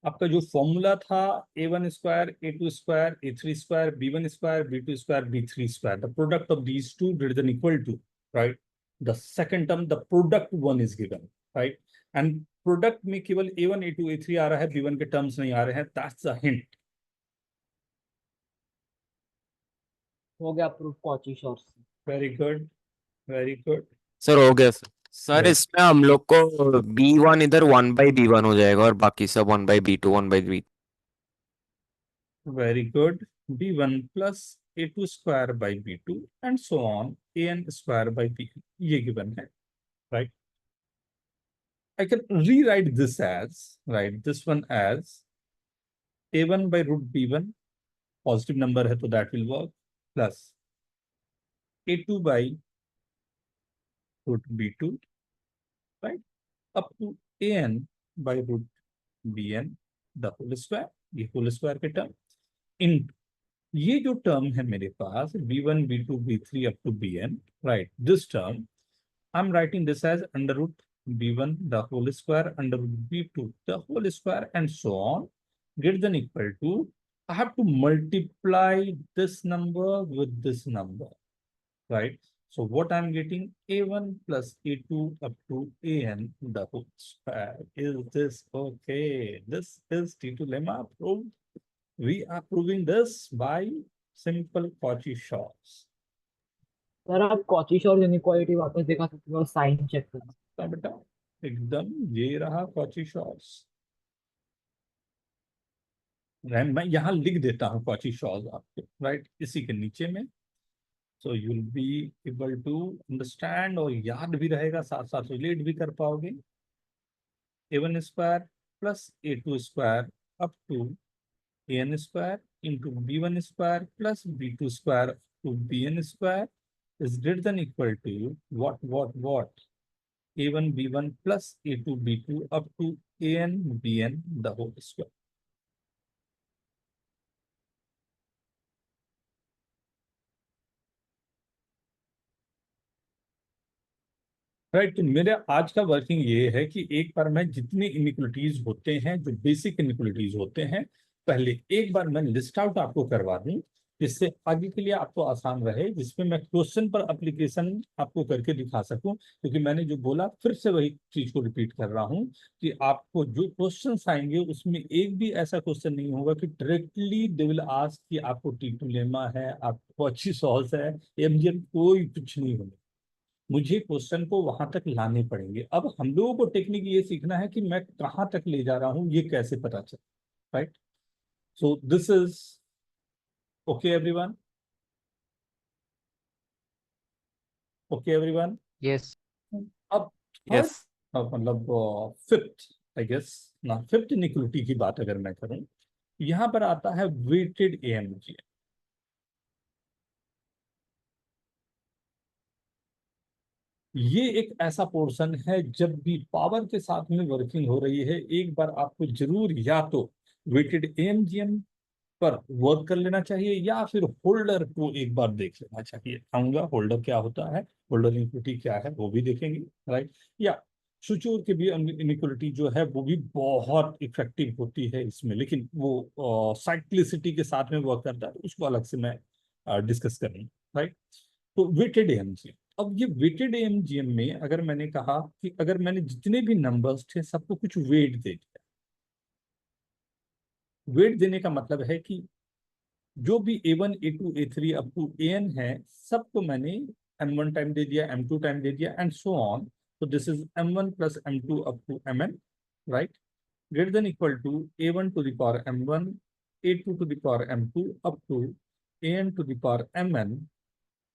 आपका जो फॉर्मूला था a1 square, a2 square, a3 square, b1 square, b2 square, b3 square, the product of these two greater than equal to, right? The second term, the product one is given, right? And product में केवल a1 a2 a3 आ रहा है, b1 के terms नहीं आ रहे हैं। That's a hint. हो गया प्रूफ कॉची शॉर्ट से। Very good, very good. Sir हो गया सर। Sir Right. इसमें हम लोग को B1 इधर 1/B1 हो जाएगा और बाकी सब 1/B2 1/B। Very good. b1 plus a2 square by b2 and so on, an square by b. ये given है, right? I can rewrite this as, right, this one as a1 by root b1, positive number है तो that will work, plus a2 by root b2, right, up to an by root bn, the whole square, ये whole square के term, in ये जो term है मेरे पास b1 b2 b3 up to bn, right, this term I'm writing this as under root b1 the whole square under root b2 the whole square and so on, greater than equal to, I have to multiply this number with this number, right? So what I'm getting, a1 plus a2 up to an the whole square. Is this okay? This is T2 lemma proved. We are proving this by simple Cauchy-Shor's. Sir आप Cauchy short inequality वापस दिखा सकते हो, sign check करना। तो बेटा एकदम ये रहा Cauchy-Shor's। मैं यहाँ लिख देता हूँ Cauchy-Shor's आपको, राइट, इसी के नीचे में। So you will be able to understand और याद भी रहेगा, साथ साथ रिलेट भी कर पाओगे। a1 square plus a2 square up to an square into b1 square plus b2 square to bn square is greater than equal to what? a1 b1 plus a2 b2 up to an bn the whole square. Right, तो मेरे आज का working ये है कि एक बार मैं जितने इनइक्वलिटीज होते हैं, जो बेसिक इनइक्वलिटीज होते हैं, पहले एक बार मैं लिस्ट आउट आपको करवा दूं, जिससे आगे के लिए आपको आसान रहे, जिसमें मैं क्वेश्चन पर एप्लीकेशन आपको करके दिखा सकूं। क्योंकि मैंने जो बोला फिर से वही चीज को रिपीट कर रहा हूं कि आपको जो क्वेश्चन आएंगे उसमें एक भी ऐसा क्वेश्चन नहीं होगा कि डायरेक्टली दे विल आस्क कि आपको टी2 लेमा है, आपको अच्छी सॉल्व है, एमजीएम, कोई कुछ नहीं होगा। मुझे क्वेश्चन को वहां तक लाने पड़ेंगे। अब हम लोगों को टेक्निक ये सीखना है कि मैं कहां तक ले जा रहा हूं, ये कैसे पता चले, right? So this is okay everyone, okay everyone. Yes. अब यस मतलब फिफ्थ, आई गेस ना, फिफ्थ इनइक्वालिटी की बात अगर मैं करूं, यहां पर आता है वेटेड एएमजी। ये एक ऐसा पोर्शन है जब भी पावर के साथ में वर्किंग हो रही है, एक बार आपको जरूर या तो वेटेड एएमजीएम पर वर्क कर लेना चाहिए या फिर होल्डर को एक बार देख लेना चाहिए। आऊंगा होल्डर क्या होता है, होल्डर इनइक्वालिटी क्या है वो भी देखेंगे, राइट? या सुचोर की भी इनइक्वालिटी जो है वो भी बहुत इफेक्टिव होती है इसमें, लेकिन वो साइक्लिसिटी के साथ में वर्क करता है, तो उसको अलग से मैं डिस्कस करूंगा, राइट? तो वेटेड एएमजीएम, अब ये वेटेड एएमजीएम में अगर मैंने कहा कि अगर मैंने जितने भी नंबर्स थे सबको कुछ वेट दे दिया, वेट देने का मतलब है कि जो भी a1 a2 a3 up to an है, सबको मैंने m1 टाइम दे दिया, m2 टाइम दे दिया एंड सो ऑन। तो this is m1 plus m2 up to mn, right, greater than equal to a1 to the power m1 a2 to the power m2 up to an to the power mn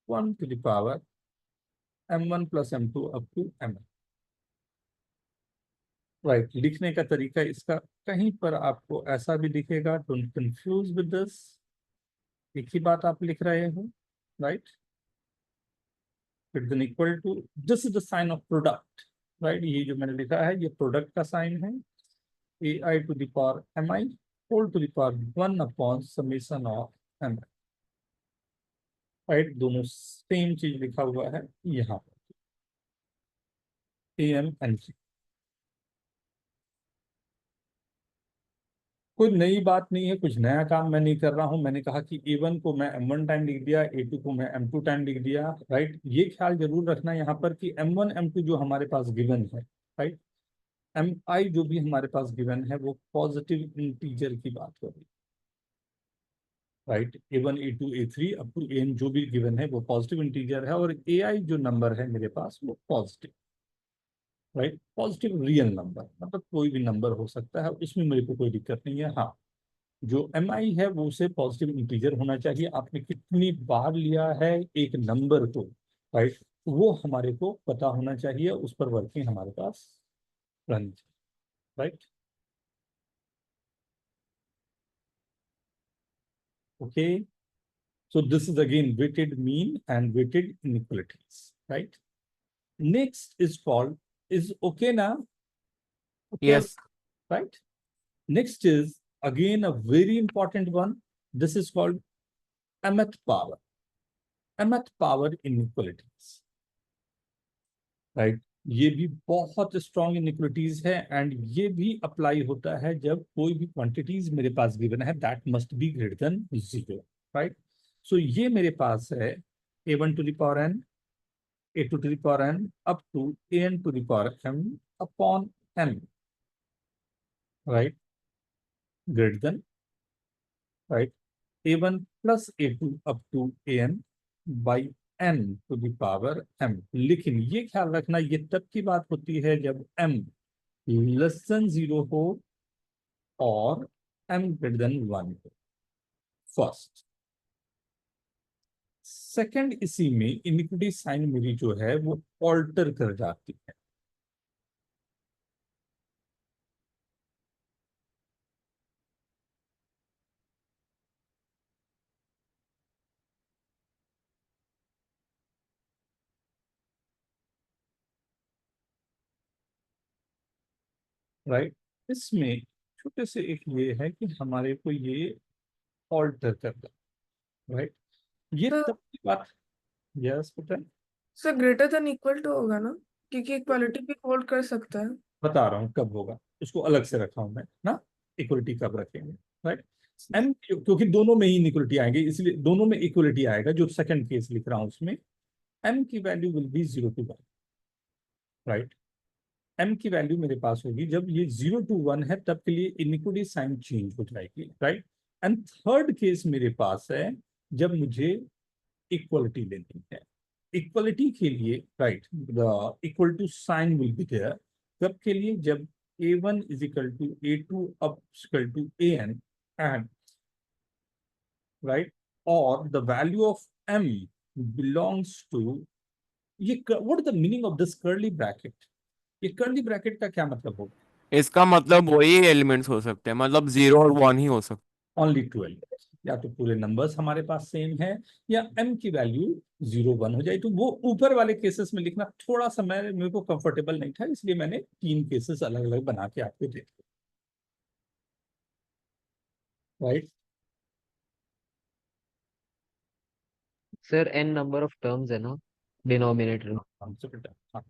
1 to the power m1 plus m2 up to mn, right? लिखने का तरीका इसका कहीं पर आपको ऐसा भी दिखेगा, डोंट कंफ्यूज विद दिस, एक ही बात आप लिख रहे हो, right? It then equal to, this is the sign of product, right. ये जो मैंने लिखा है ये प्रोडक्ट का साइन है, ai to the power mi whole to the power 1 upon summation of mi, right. दोनों सेम चीज लिखा हुआ है यहाँ am and g। कोई नई बात नहीं है, कुछ नया काम मैं नहीं कर रहा हूं। मैंने कहा कि a1 को मैं m1 टाइम लिख दिया, a2 को मैं m2 टाइम लिख दिया, राइट। ये ख्याल जरूर रखना यहाँ पर कि m1 m2 जो हमारे पास गिवन है, राइट, mi जो भी हमारे पास गिवन है वो पॉजिटिव इंटीजर की बात कर रही है, right. a1 a2 a3 up to an जो भी गिवन है वो पॉजिटिव इंटीजर है, और ai जो नंबर है मेरे पास वो positive, right, positive real number, मतलब कोई भी नंबर हो सकता है, उसमें मेरे को कोई दिक्कत नहीं है। हाँ, जो mi है वो उसे पॉजिटिव इंटीजर होना चाहिए। आपने कितनी बार लिया है एक नंबर को, राइट, वो हमारे को पता होना चाहिए, उस पर वर्किंग हमारे पास रहनी चाहिए, right. Okay, so this is again weighted mean and weighted inequalities, right? Next is called, is okay now? Okay, Yes. right? Next is again a very important one. This is called mth power. mth power inequalities, right? ये भी बहुत strong inequalities है, and ये भी apply होता है जब कोई भी क्वांटिटीज मेरे पास गिवन है that must be greater than 0, right. So ये मेरे पास है a1 to the power n, a2 to the power n up to an to the power m upon n, right, greater than, right, a1 plus a2 up to an by n to the power m। लेकिन ये ख्याल रखना ये तब की बात होती है जब m लेस देन 0 हो और m ग्रेटर देन 1 हो, फर्स्ट। सेकंड, इसी में इनिक्विटी साइन मेरी जो है वो ऑल्टर कर जाती है, राइट। इसमें छोटे से एक ये है कि हमारे को ये ऑल्टर करना, राइट। ये तो तब की बात, यस बेटा, sir greater than equal to होगा ना, क्योंकि इक्वालिटी भी होल्ड कर सकता है। बता रहा हूँ कब होगा, उसको अलग से रखा हूं मैं ना, इक्वलिटी कब रखेंगे, राइट। एम, क्योंकि दोनों में ही इक्वलिटी आएंगे, इसलिए दोनों में इक्वलिटी आएगा। जो सेकंड केस लिख रहा हूं उसमें एम की value will be 0 to 1, right. M की वैल्यू मेरे पास होगी जब ये 0 to 1 है, तब के लिए इनिक्विटी साइन चेंज हो जाएगी, राइट। एंड थर्ड केस मेरे पास है जब मुझे इक्वलिटी लेनी है। इक्वलिटी के लिए, right, the equal to sign will be there, कब के लिए, जब a1 is equal to a2 up equal to an and, right, और the value of m belongs to, ये what is the meaning of this curly bracket? ये curly bracket का क्या मतलब होगा? इसका मतलब वही एलिमेंट्स हो सकते हैं, मतलब 0 और 1 ही हो सकते ओनली 12, या तो पूरे नंबर्स हमारे पास सेम है या m की वैल्यू 0 1 हो जाए। तो वो ऊपर वाले केसेस में लिखना थोड़ा सा मेरे को कंफर्टेबल नहीं था, इसलिए मैंने 3 केसेस अलग अलग बना के आपको दे दिए, right. Sir n number of terms है ना डिनोमिनेटर में। हमसे बेटा, हाँ,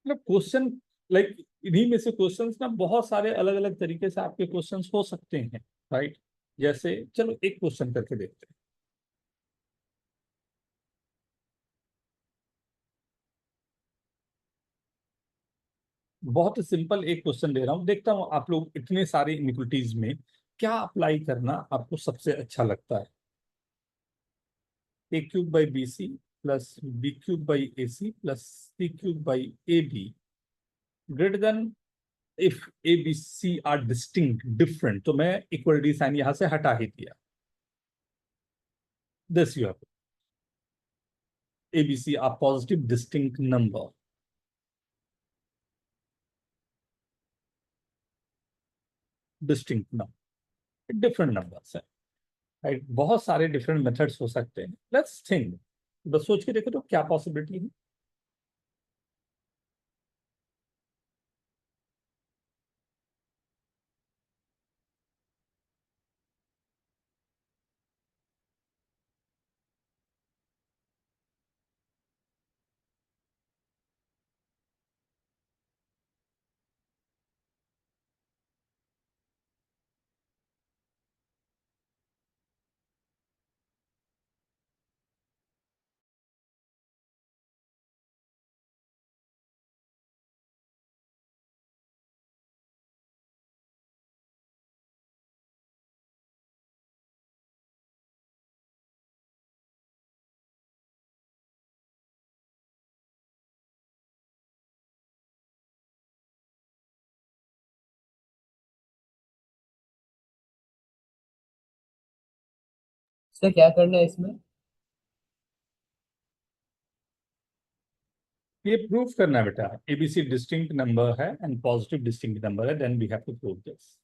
मतलब क्वेश्चन, लाइक इन्हीं में से क्वेश्चंस ना बहुत सारे अलग अलग तरीके से आपके क्वेश्चंस हो सकते हैं, राइट। जैसे चलो एक क्वेश्चन करके देखते हैं। बहुत सिंपल एक क्वेश्चन ले रहा हूं, देखता हूं आप लोग इतने सारे इनिक्विटीज में क्या अप्लाई करना आपको सबसे अच्छा लगता है। A cube by b c plus b cube by a c plus c cube by a b greater than, if a b c are distinct different, तो मैं इक्वलिटी साइन यहां से हटा ही दिया, this you have a b c are positive distinct number, distinct number, different numbers है, right. बहुत सारे डिफरेंट मेथड्स हो सकते हैं। लेट्स थिंक, बस सोच के देखो तो क्या पॉसिबिलिटी है। सर क्या करना है इसमें? ये प्रूफ करना है बेटा, एबीसी डिस्टिंक्ट नंबर है एंड पॉजिटिव डिस्टिंक्ट नंबर है, then we have to prove this.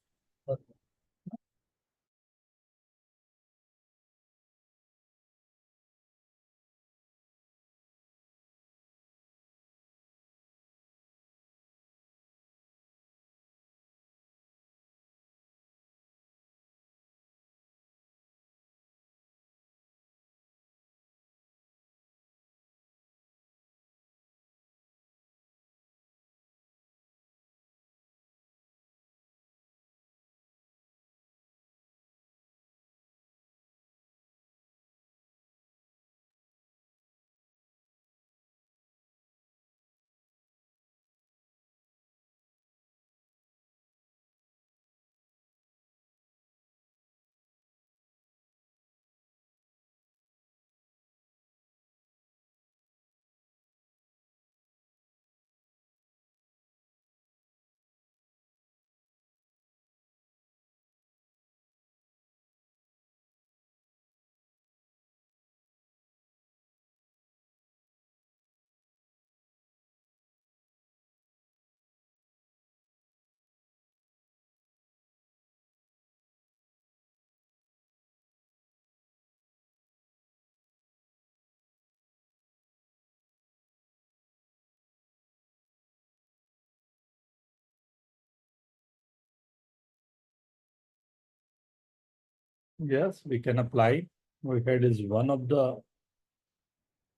Yes, we can apply. Overhead is one of the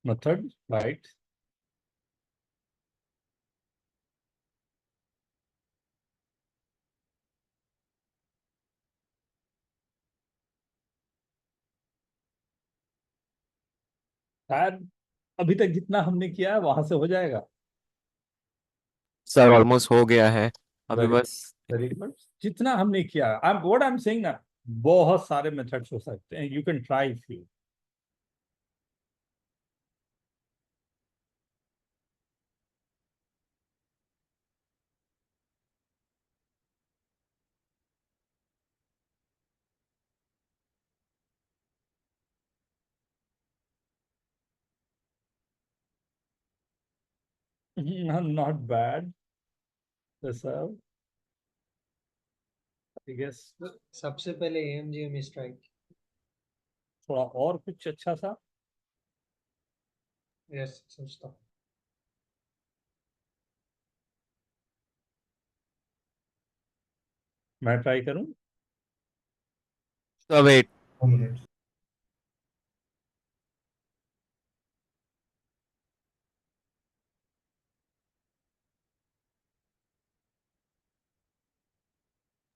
method, right? शायद अभी तक जितना हमने किया है वहां से हो जाएगा। सर ऑलमोस्ट हो गया है, अभी वेरी बस। वेरी गुड, जितना हमने किया है। व्हाट आई एम सेइंग ना, बहुत सारे मेथड्स हो सकते हैं, you can try few. Not bad. So, I guess सबसे पहले एएमजीएम स्ट्राइक। थोड़ा और कुछ अच्छा सा। यस समझता हूँ। मैं ट्राई करूं? तो वेट, 2 minutes।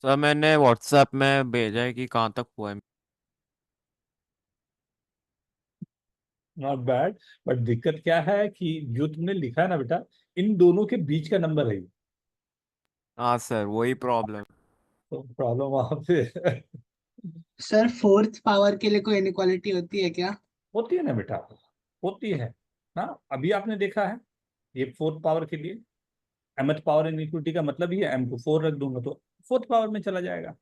सर मैंने व्हाट्सएप में भेजा है कि कहाँ तक हुआ है। नॉट बैड, बट दिक्कत क्या है कि जो तुमने लिखा है ना बेटा, इन दोनों के बीच का नंबर है ये। हाँ सर, वही प्रॉब्लम। तो प्रॉब्लम वहां पे सर फोर्थ पावर के लिए कोई इनइक्वालिटी होती है क्या? होती है ना बेटा, होती है ना। अभी आपने देखा है, ये फोर्थ पावर के लिए mth पावर इनइक्विटी का मतलब ही है m को 4 रख दूंगा तो फोर्थ पावर में चला जाएगा।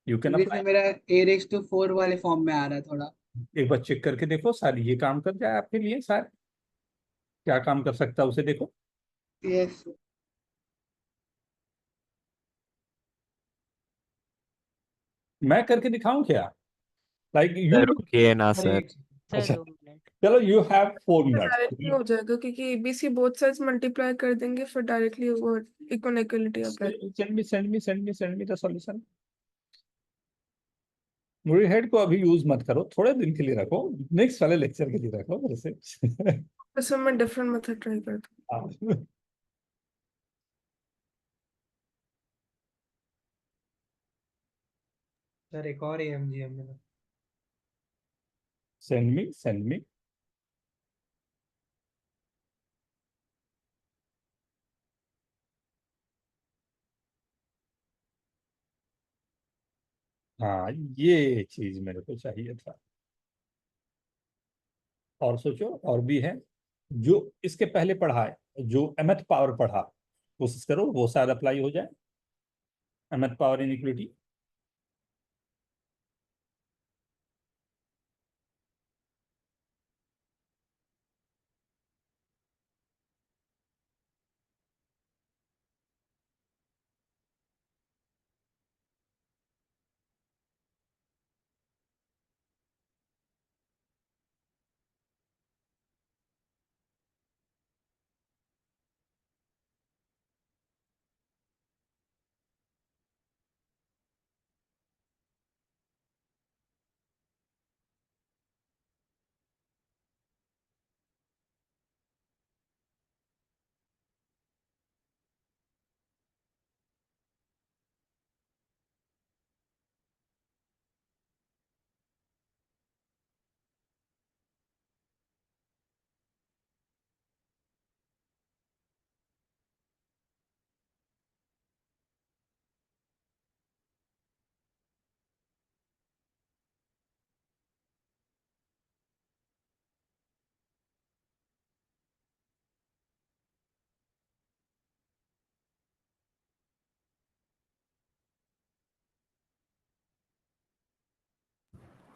यू कैन क्योंकि अप्लाई। सर मेरा ए रेक्स टू 4 वाले फॉर्म में आ रहा है थोड़ा। एक बार चेक करके देखो सर, ये काम कर जाए आपके लिए सर, क्या काम कर सकता है उसे देखो। यस। मैं करके दिखाऊं क्या? लाइक सर यू, रुकिए ना सर सर। एक सर अच्छा 2 मिनट। चलो, यू हैव 4 मिनट्स। डायरेक्टली हो जाएगा क्योंकि एबीसी बोथ साइड्स मल्टीप्लाई कर देंगे, फिर डायरेक्टली वो equality apply. Send me the solution. मेरी हेड को अभी यूज मत करो, थोड़े दिन के लिए रखो, नेक्स्ट वाले लेक्चर के लिए रखो वैसे। इसमें मैं डिफरेंट मेथड ट्राई करता हूँ। सर एक और एमजीएम में सेंड मी। हाँ, ये चीज मेरे को चाहिए था। और सोचो, और भी है जो इसके पहले पढ़ा है, जो mth पावर पढ़ा, कोशिश करो वो शायद अप्लाई हो जाए। mth power inequality.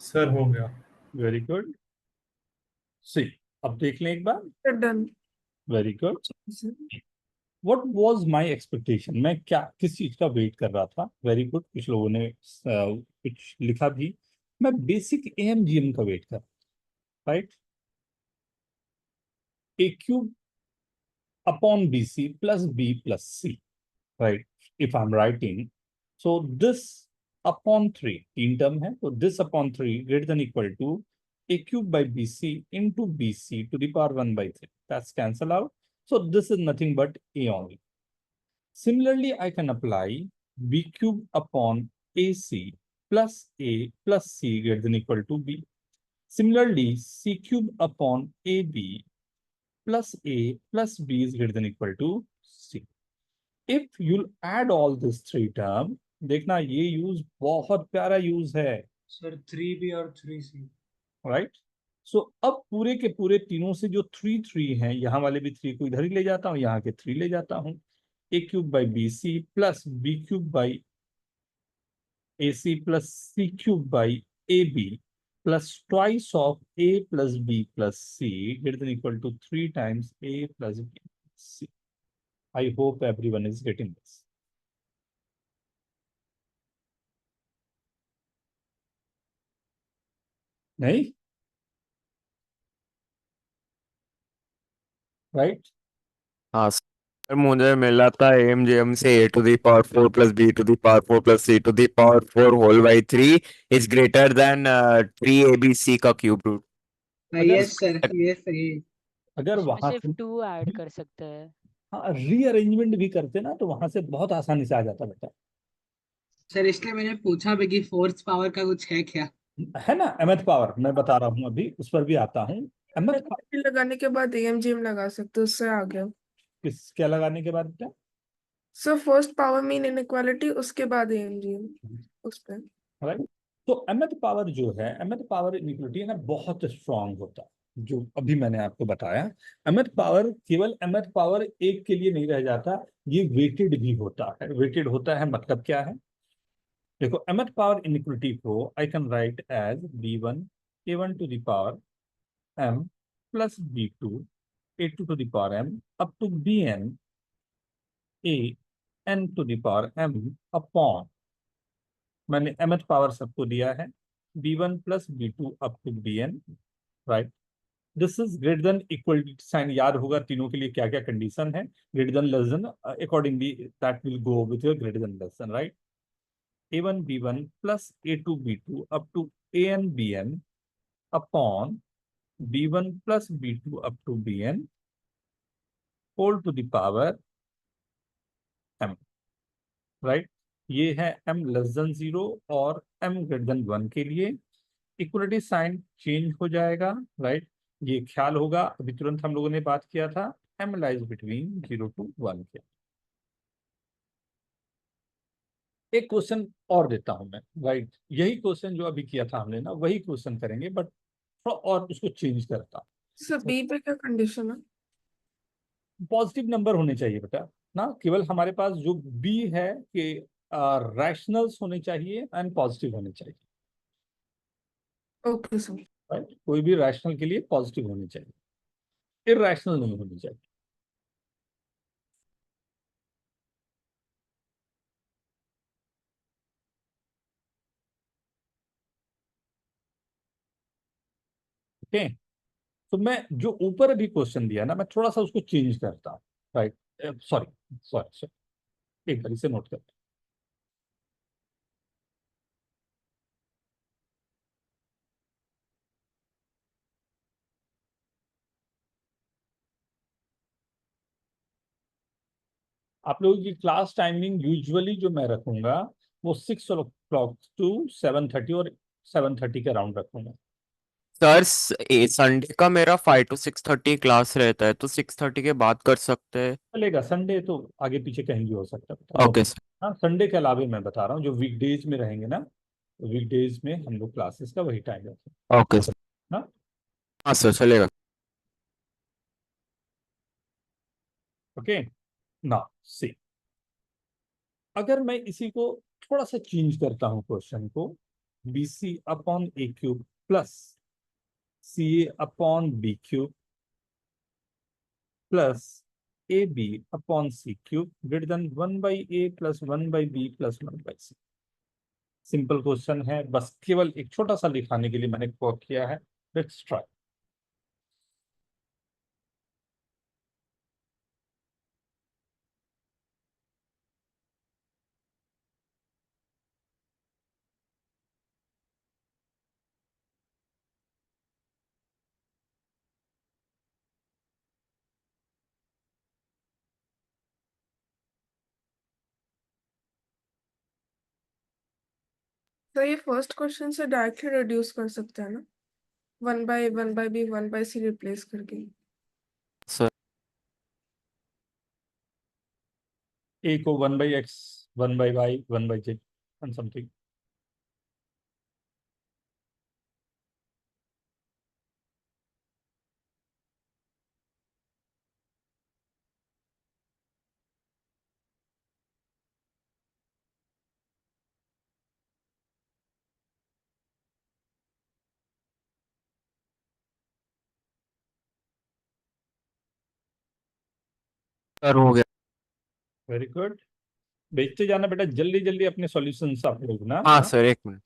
सर हो गया। Very good. सी, अब देख लें एक बार। Done. Very good. What was my expectation, मैं क्या किस चीज का वेट कर रहा था? वेरी गुड, कुछ लोगों ने कुछ लिखा भी। मैं बेसिक एएमजीएम का वेट कर, right? A cube upon BC plus B plus C, right? If I'm writing, so this upon 3, तीन टर्म है, तो this upon 3 greater than equal to a cube by bc into bc to the power 1 by 3. That's cancel out. So this is nothing but a only. Similarly, I can apply b cube upon ac plus a plus c greater than equal to b. Similarly, c cube upon ab plus a plus b is greater than equal to c. If you'll add all this three term, देखना ये use बहुत प्यारा use है, sir 3B और 3C। Right? सो अब पूरे के पूरे तीनों से जो 3 हैं, यहाँ वाले भी 3 को इधर ही ले जाता हूँ, यहाँ के 3 ले जाता हूँ। A cube by b c plus b cube by a c plus c cube by a b plus twice of a plus B plus c greater than equal to 3 times a plus b c. I hope everyone is getting this. नहीं? Right? हाँ sir, मुझे मिला था MGM से a⁴ plus b⁴ plus c⁴ whole by 3 is greater than 3abc का cube root. Yes sir, ये सही। अगर इसमें वहां सिर्फ से 2 ऐड कर सकते हैं। हाँ रीअरेंजमेंट भी करते ना, तो वहां से बहुत आसानी से आ जाता बेटा। सर इसलिए मैंने पूछा भी कि फोर्थ पावर का कुछ है क्या। है ना mth पावर, मैं बता रहा हूँ, अभी उस पर भी आता हूँ। mth इक्वलिटी लगाने के बाद एएमजीएम लगा सकते हो, उससे आ गया। किस क्या लगाने के बाद बेटा? So first power mean inequality, उसके बाद एएमजीएम उस पे। राइट? तो mth पावर जो है, mth पावर इनइक्वालिटी है ना, बहुत स्ट्रांग होता है, जो अभी मैंने आपको बताया। mth पावर केवल mth पावर एक के लिए नहीं रह जाता, ये वेटेड भी होता है। वेटेड होता है मतलब क्या है? देखो, mth पावर इनइक्वालिटी को I can write as b1 a1 to the power m plus b2 a2 to the power m up to bn a n to the power m upon मैंने mth power सबको दिया है, b1 plus b2 up to bn, right. This is greater than equal sign, याद होगा तीनों के लिए क्या क्या कंडीशन है, greater than less than, accordingly that will go with greater than less than, right. a1 b1 plus a2 b2 up to an bn upon b1 plus b2 up to bn whole to the power m, right. ये है m less than 0 और m greater than 1 के लिए equality sign change हो जाएगा, right. ये ख्याल होगा, अभी तुरंत हम लोगों ने बात किया था m लाइज बिटवीन 0 to 1 के। एक क्वेश्चन और देता हूं मैं, राइट। यही क्वेश्चन जो अभी किया था हमने ना, वही क्वेश्चन करेंगे, बट थोड़ा और उसको चेंज करता हूं। सर बी पे क्या कंडीशन है? पॉजिटिव नंबर होने चाहिए बेटा ना, केवल हमारे पास जो बी है कि रैशनल्स होने चाहिए एंड पॉजिटिव होने चाहिए, ओके सर। राइट। कोई भी रैशनल के लिए पॉजिटिव होनी चाहिए, इरैशनल नहीं होनी चाहिए। ओके, तो मैं जो ऊपर अभी क्वेश्चन दिया ना, मैं थोड़ा सा उसको चेंज करता हूँ, राइट। सॉरी सॉरी सॉरी, एक बार इसे नोट करता हूं। आप लोगों की क्लास टाइमिंग यूजुअली जो मैं रखूंगा वो 6 o'clock to 7:30 और 7:30 के अराउंड रखूंगा। सर संडे का मेरा 5 to 6:30 क्लास रहता है, तो 6:30 के बाद कर सकते हैं। चलेगा, संडे तो आगे पीछे कहीं भी हो सकता है। Okay sir. हाँ, संडे के अलावे मैं बता रहा हूँ, जो वीकडेज में रहेंगे ना, वीकडेज में हम लोग क्लासेस का वही टाइम रखते हैं। Okay sir. हाँ, हाँ सर, चलेगा। ओके। ना सी, अगर मैं इसी को थोड़ा सा चेंज करता हूँ क्वेश्चन को, B C upon A cube plus C A upon B cube plus A B upon C cube greater than 1/a plus 1/b plus 1/c। Simple question है, बस केवल एक छोटा सा दिखाने के लिए मैंने वर्क किया है। Let's try. तो ये फर्स्ट क्वेश्चन से डायरेक्टली रिड्यूस कर सकते हैं ना, 1/1/b 1/c रिप्लेस करके। सर ए को 1/x 1/y 1/z and something. Sir हो गया। वेरी गुड, भेजते जाना बेटा जल्दी जल्दी अपने सॉल्यूशंस आप लोग ना। हाँ sir, 1 minute.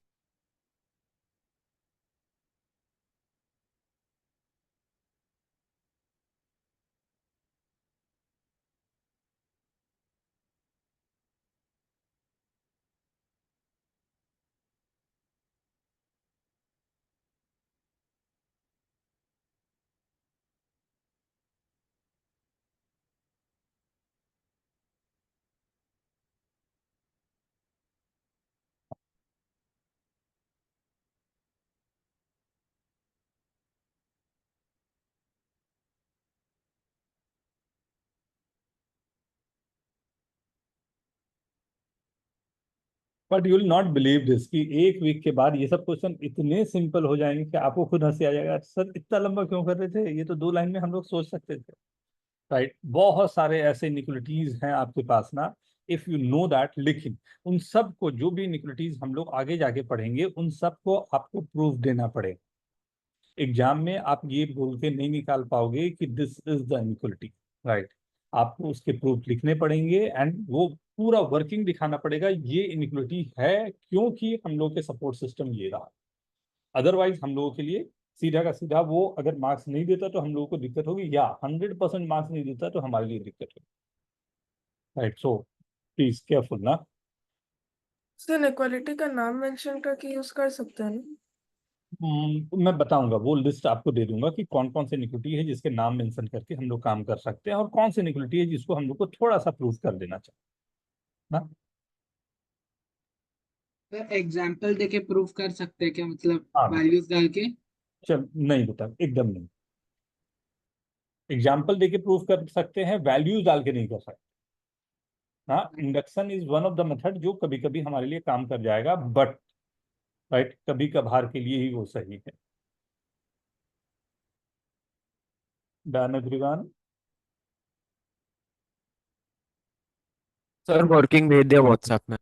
But you will not believe this कि एक वीक के बाद ये सब क्वेश्चन इतने सिंपल हो जाएंगे कि आपको खुद हंसी आ जाएगा, सर इतना लंबा क्यों कर रहे थे, ये तो 2 लाइन में हम लोग सोच सकते थे, राइट। बहुत सारे ऐसे इनिक्वलिटीज हैं आपके पास ना, इफ यू नो दैट। लेकिन उन सब को, जो भी इनिक्वलिटीज हम लोग आगे जाके पढ़ेंगे, उन सब को आपको प्रूफ देना पड़ेगा। एग्जाम में आप ये बोल के नहीं निकाल पाओगे कि this is the inequality, right. आपको उसके प्रूफ लिखने पड़ेंगे एंड वो पूरा वर्किंग दिखाना पड़ेगा, ये इनइक्वालिटी है क्योंकि हम लोग के सपोर्ट सिस्टम ये रहा। अदरवाइज हम लोगों के लिए सीधा का सीधा वो अगर मार्क्स नहीं देता तो हम लोगों को दिक्कत होगी, या 100% मार्क्स नहीं देता तो हमारे लिए दिक्कत होगी, राइट। सो प्लीज केयरफुल ना। सर इनइक्वालिटी का नाम मेंशन करके यूज कर सकते हैं ना? मैं बताऊंगा, वो लिस्ट आपको दे दूंगा कि कौन कौन सी इनइक्वालिटी है जिसके नाम मेंशन करके हम लोग काम कर सकते हैं, और कौन सी इनइक्वालिटी है जिसको हम लोग को थोड़ा सा प्रूफ कर देना चाहिए ना। सर एग्जाम्पल देके प्रूफ कर सकते हैं क्या, मतलब हाँ वैल्यूज डाल के? चल, नहीं बेटा, एकदम नहीं। एग्जाम्पल देके प्रूफ कर सकते हैं, वैल्यूज डाल के नहीं कर सकते। हाँ, induction is one of the method जो कभी कभी हमारे लिए काम कर जाएगा, बट राइट कभी कभार के लिए ही वो सही है। Done everyone? सर वर्किंग भेज दिया व्हाट्सएप में।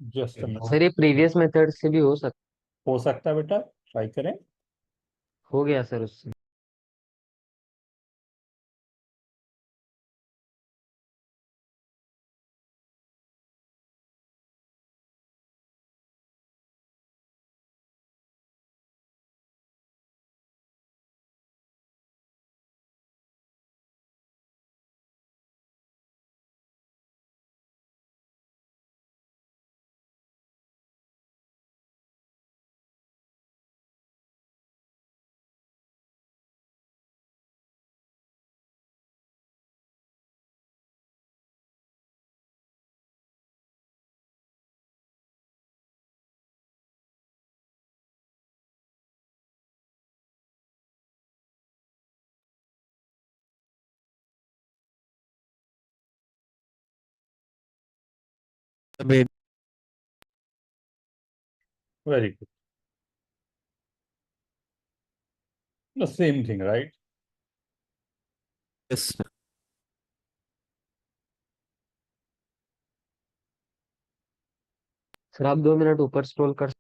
जस्ट सर ये प्रीवियस मेथड से भी हो सकता है बेटा, ट्राई करें। हो गया सर उससे। भेज। Very good, the same thing right. Yes sir. Sir आप 2 मिनट ऊपर स्क्रॉल कर।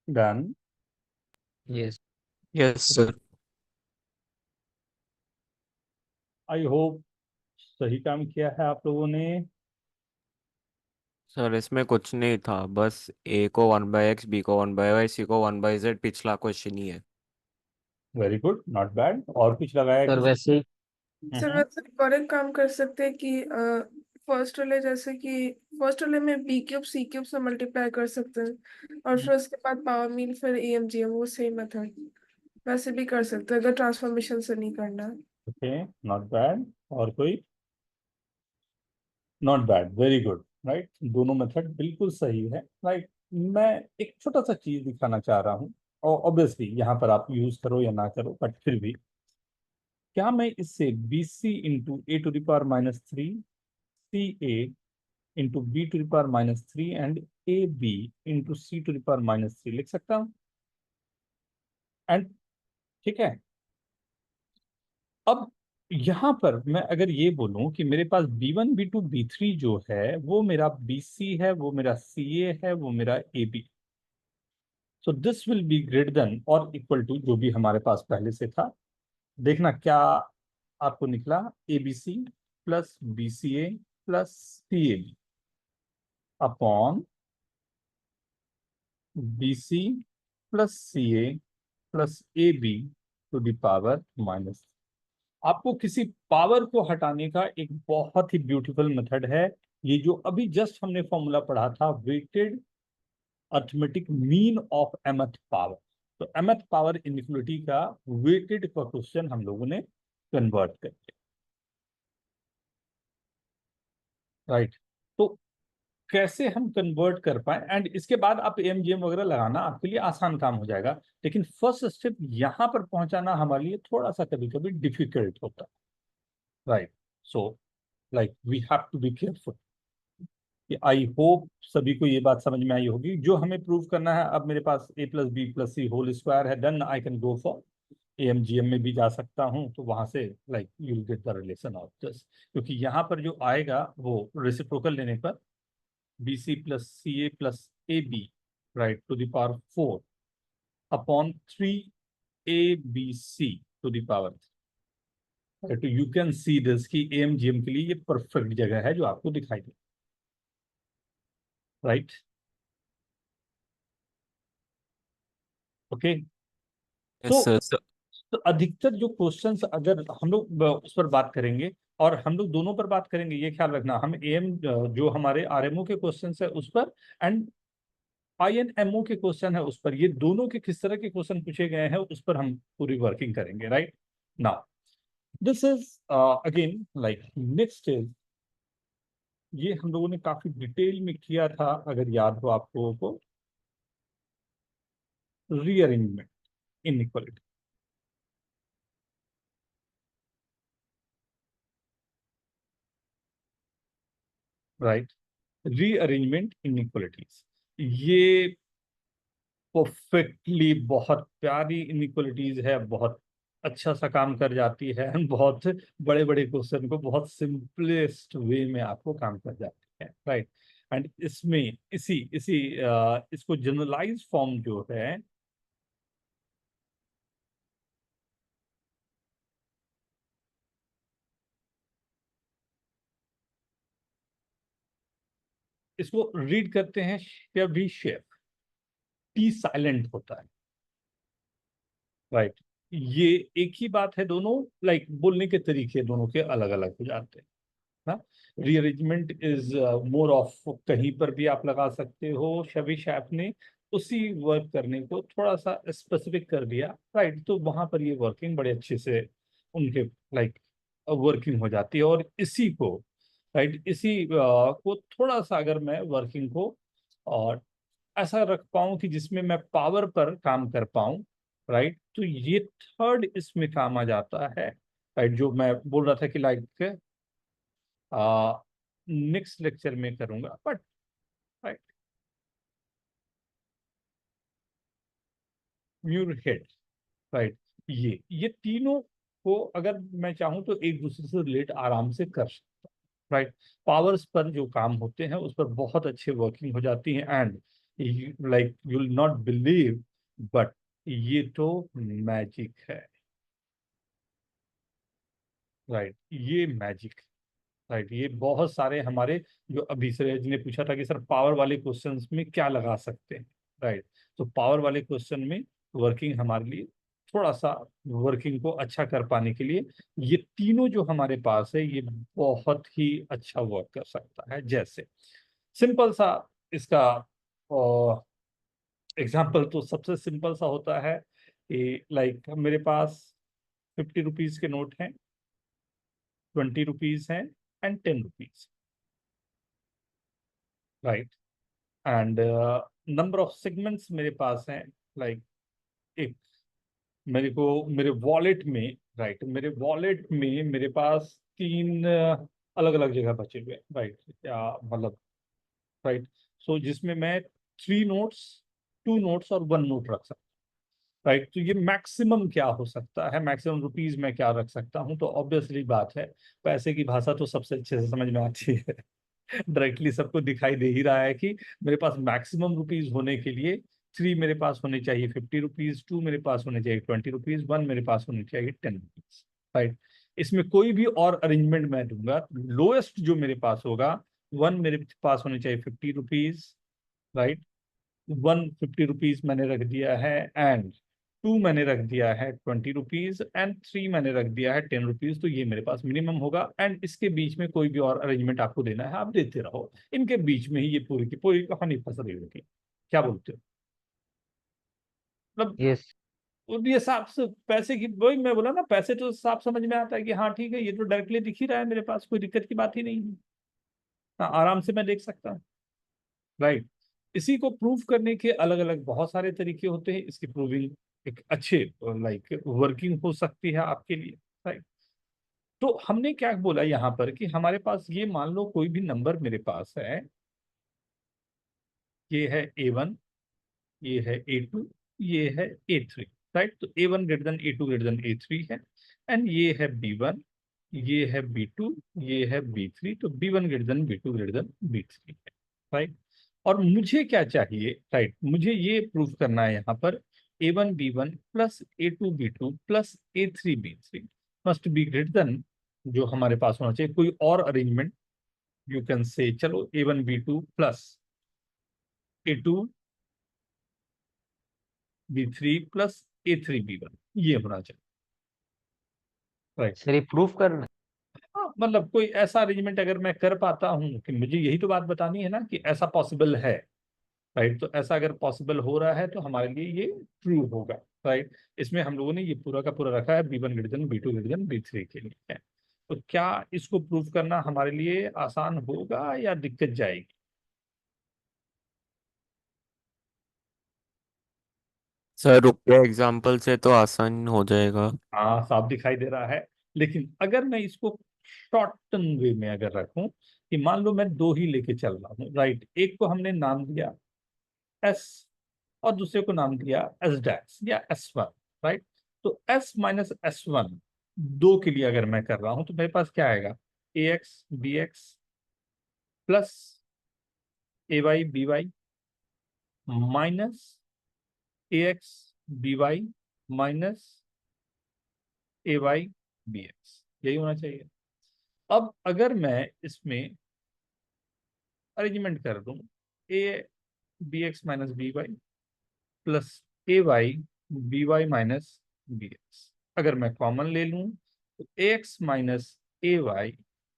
Done. Yes. Yes sir. I hope सही काम किया है आप लोगों ने। सर इसमें कुछ नहीं था, बस ए को 1/x, बी को 1/y, सी को 1/z, पिछला क्वेश्चन ही है। Very good, not bad. और कुछ लगाया सर किसी? वैसे सर वैसे एक और एक काम कर सकते हैं कि फर्स्ट वाले जैसे कि फर्स्ट वाले में बी क्यूब सी क्यूब से मल्टीप्लाई कर सकते हैं, और फिर उसके बाद पावर मील फिर ए एम जी एम, वो सेम मेथड वैसे भी कर सकते हैं अगर ट्रांसफॉर्मेशन से नहीं करना है। Okay, not bad. और कोई? Not bad, very good, right. दोनों मेथड बिल्कुल सही है, राइट। मैं एक छोटा सा चीज दिखाना चाह रहा हूँ, और ऑब्वियसली यहाँ पर आप यूज करो या ना करो, बट फिर भी क्या मैं इससे B C into A to the power -3, C A into B to the power -3 and A B into C to the power -3 लिख सकता हूँ? एंड ठीक है, अब यहां पर मैं अगर ये बोलूं कि मेरे पास B1 B2 B3 जो है वो मेरा BC है, वो मेरा CA है, वो मेरा AB, so this will be greater then और इक्वल टू जो भी हमारे पास पहले से था। देखना क्या आपको निकला, ABC plus BCA plus CAB upon BC plus CA plus AB to the power minus. आपको किसी पावर को हटाने का एक बहुत ही ब्यूटीफुल मेथड है, ये जो अभी जस्ट हमने फॉर्मूला पढ़ा था, weighted arithmetic mean of mth power. तो mth पावर इनइक्वलिटी का वेटेड का क्वेश्चन हम लोगों ने कन्वर्ट कर दिया, राइट। तो कैसे हम कन्वर्ट कर पाए, एंड इसके बाद आप एमजीएम वगैरह लगाना आपके लिए आसान काम हो जाएगा, लेकिन फर्स्ट स्टेप यहां पर पहुंचाना हमारे लिए थोड़ा सा कभी कभी डिफिकल्ट होता है, right. So like we have to be careful. I hope सभी को ये बात समझ में आई होगी। जो हमें प्रूव करना है, अब मेरे पास a + b + c whole square है, then I can go for MGM में भी जा सकता हूँ, तो वहां से like you will get the relation of this, क्योंकि यहाँ पर जो आएगा वो रेसिप्रोकल लेने पर bc + ca + ab right to the power 4 upon 3abc to the power. तो यू कैन सी दिस कि एमजीएम के लिए ये परफेक्ट जगह है जो आपको दिखाई दे, राइट। Okay, yes sir. तो अधिकतर जो क्वेश्चंस अगर हम लोग उस पर बात करेंगे, और हम लोग दोनों पर बात करेंगे, ये ख्याल रखना, हम एम जो हमारे आरएमओ के क्वेश्चंस है उस पर, एंड आईएनएमओ के क्वेश्चन है उस पर, ये दोनों के किस तरह के क्वेश्चन पूछे गए हैं उस पर हम पूरी वर्किंग करेंगे, right. Now this is again like next is, ये हम लोगों ने काफी डिटेल में किया था अगर याद हो आप लोगों को, rearrangement inequality, right. Rearrangement inequalities, ये परफेक्टली बहुत प्यारी इनइक्वालिटीज है, बहुत अच्छा सा काम कर जाती है, बहुत बड़े बड़े क्वेश्चन को बहुत सिंपलेस्ट वे में आपको काम कर जाती है, राइट। एंड इसमें इसी इसी इसको जनरलाइज फॉर्म जो है, इसको रीड करते हैं शेफ, टी साइलेंट होता है, राइट। ये एक ही बात है, दोनों लाइक बोलने के तरीके दोनों के अलग अलग हो जाते हैं ना। रीअरेंजमेंट इज मोर ऑफ, कहीं पर भी आप लगा सकते हो, शबी शैफ ने उसी वर्क करने को थोड़ा सा स्पेसिफिक कर दिया, राइट। तो वहां पर ये वर्किंग बड़े अच्छे से उनके लाइक वर्किंग हो जाती है, और इसी को राइट, इसी को थोड़ा सा अगर मैं वर्किंग को और ऐसा रख पाऊं कि जिसमें मैं पावर पर काम कर पाऊं, राइट, तो ये थर्ड इसमें काम आ जाता है, राइट। जो मैं बोल रहा था कि लाइक नेक्स्ट लेक्चर में करूंगा, but right, Muirhead, right. ये तीनों को अगर मैं चाहूं तो एक दूसरे से रिलेट आराम से कर सकता हूं, राइट। पावर्स पर जो काम होते हैं उस पर बहुत अच्छे वर्किंग हो जाती है, and like you will not believe, but ये तो मैजिक है, राइट। ये मैजिक, राइट। ये बहुत सारे हमारे, जो अभी सर ने पूछा था कि सर पावर वाले क्वेश्चंस में क्या लगा सकते हैं, राइट। तो पावर वाले क्वेश्चन में वर्किंग हमारे लिए थोड़ा सा, वर्किंग को अच्छा कर पाने के लिए ये तीनों जो हमारे पास है ये बहुत ही अच्छा वर्क कर सकता है। जैसे सिंपल सा इसका एग्जाम्पल तो सबसे सिंपल सा होता है कि लाइक मेरे पास 50 रुपीज के नोट हैं, 20 रुपीज हैं, and 10 rupees, right. And number of segments मेरे पास हैं, लाइक एक, मेरे को मेरे वॉलेट में, राइट, मेरे वॉलेट में मेरे पास 3 अलग अलग जगह बचे हुए, राइट, या मतलब, राइट। सो जिसमें मैं 3 नोट्स, 2 नोट्स और 1 नोट रख सकता हूँ, राइट। तो ये मैक्सिमम क्या हो सकता है, मैक्सिमम रुपीज में क्या रख सकता हूँ, तो ऑब्वियसली बात है, पैसे की भाषा तो सबसे अच्छे से समझ में आती है। डायरेक्टली सबको दिखाई दे ही रहा है कि मेरे पास मैक्सिमम रुपीज होने के लिए 3 मेरे पास होने चाहिए 50 रुपीज, 2 मेरे पास होने चाहिए 20 रुपीज, 1 मेरे पास होने चाहिए 10 रुपीज, राइट। इसमें कोई भी और अरेंजमेंट मैं दूंगा, लोएस्ट जो मेरे पास होगा, 1 मेरे पास होने चाहिए 50 रुपीज, राइट, 150 रुपीज मैंने रख दिया है, एंड 2 मैंने रख दिया है 20 रुपीज एंड 3 मैंने रख दिया है 10 रुपीज, तो ये मेरे पास मिनिमम होगा। एंड इसके बीच में कोई भी और अरेंजमेंट आपको देना है आप देते रहो, इनके बीच में ही ये पूरी की पूरी कहानी फंस रही होगी। क्या बोलते हो? मतलब यस और ये साफ से पैसे की, वही मैं बोला ना, पैसे तो साफ समझ में आता है कि हाँ ठीक है, ये तो डायरेक्टली दिख ही रहा है मेरे पास, कोई दिक्कत की बात ही नहीं है। हाँ, आराम से मैं देख सकता हूँ, राइट। इसी को प्रूव करने के अलग अलग बहुत सारे तरीके होते हैं। इसकी प्रूविंग एक अच्छे लाइक वर्किंग हो सकती है आपके लिए, राइट। तो हमने क्या बोला यहाँ पर कि हमारे पास ये मान लो कोई भी नंबर मेरे पास है, ये है A1, ये है A2, ये है A3, राइट। तो A1 greater than A2 greater than A3 है, एंड ये है B1, ये है B2, ये है B3। तो B1 greater than B2 greater than B3 है, राइट। और मुझे क्या चाहिए, राइट, मुझे ये प्रूफ करना है यहाँ पर A1 B1 plus A2 B2 plus A3 B3 must be greater then, जो हमारे पास होना चाहिए कोई और अरेंजमेंट। यू कैन से चलो A1 B2 plus A2 B3 plus A3 B1, ये होना चाहिए, राइट। सर ये प्रूफ करना है। हाँ, मतलब कोई ऐसा अरेंजमेंट अगर मैं कर पाता हूँ कि मुझे यही तो बात बतानी है ना कि ऐसा पॉसिबल है, राइट। तो ऐसा अगर पॉसिबल हो रहा है तो हमारे लिए ये ट्रू होगा, राइट। इसमें हम लोगों ने ये पूरा का पूरा रखा है B1 greater than B2 greater than B3 के लिए है। तो क्या इसको प्रूव करना हमारे लिए आसान होगा या दिक्कत जाएगी? सर रुपया एग्जाम्पल से तो आसान हो जाएगा। हाँ, साफ दिखाई दे रहा है। लेकिन अगर मैं इसको शॉर्टन वे में अगर रखूं कि मान लो मैं दो ही लेके चल रहा हूँ, राइट। एक को हमने नाम दिया S और दूसरे को नाम दिया S डैश या S1, राइट। तो S माइनस S1 दो के लिए अगर मैं कर रहा हूं तो मेरे पास क्या आएगा, AX BX plus AY BY minus AX BY minus AY BX, यही होना चाहिए। अब अगर मैं इसमें अरेंजमेंट कर दूं A BX minus BY plus AY BY minus BX, अगर मैं कॉमन ले लूं तो AX minus AY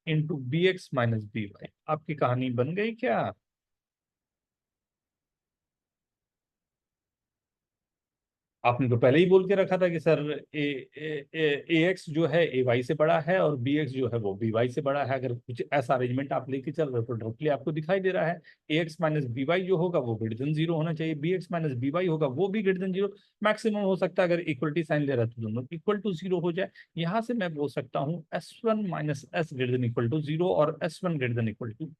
into BX minus BY, आपकी कहानी बन गई क्या? आपने तो पहले ही बोल के रखा था कि सर AX जो है AY से बड़ा है और BX जो है वो BY से बड़ा है। अगर कुछ ऐसा अरेंजमेंट आप लेके चल रहे हो तो डायरेक्टली आपको दिखाई दे रहा है AX माइनस BY जो होगा वो ग्रेटर देन 0 होना चाहिए, BX माइनस BY होगा वो भी ग्रेटर देन 0। मैक्सिमम हो सकता है अगर इक्वलिटी साइन ले रहा है तो दोनों इक्वल टू 0 हो जाए। यहाँ से मैं बोल सकता हूँ S1 minus S greater than equal to 0 और S1 greater than equal to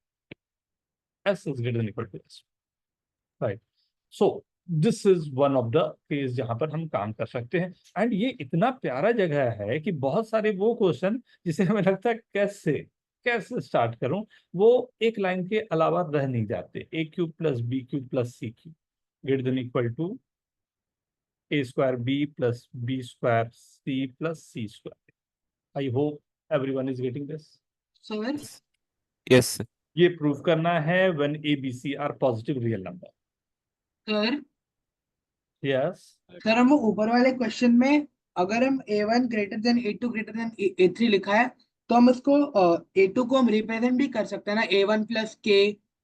S is greater than equal to S, right. So this is one of the case जहां पर हम काम कर सकते हैं। एंड ये इतना प्यारा जगह है कि बहुत सारे वो क्वेश्चन जिसे हमें लगता है कैसे कैसे स्टार्ट करूं, वो एक लाइन के अलावा रह नहीं जाते। A³ plus B³ plus C³ greater than equal to A² B plus B² C plus C²। I hope everyone is getting this. Sir yes ये प्रूव करना है when ABC are positive real number. Sir yes, sir हम ऊपर वाले question में अगर हम A1 greater than A2 greater than A3 लिखा है तो हम उसको A2 को हम रिप्रेजेंट भी कर सकते हैं ना A1 प्लस K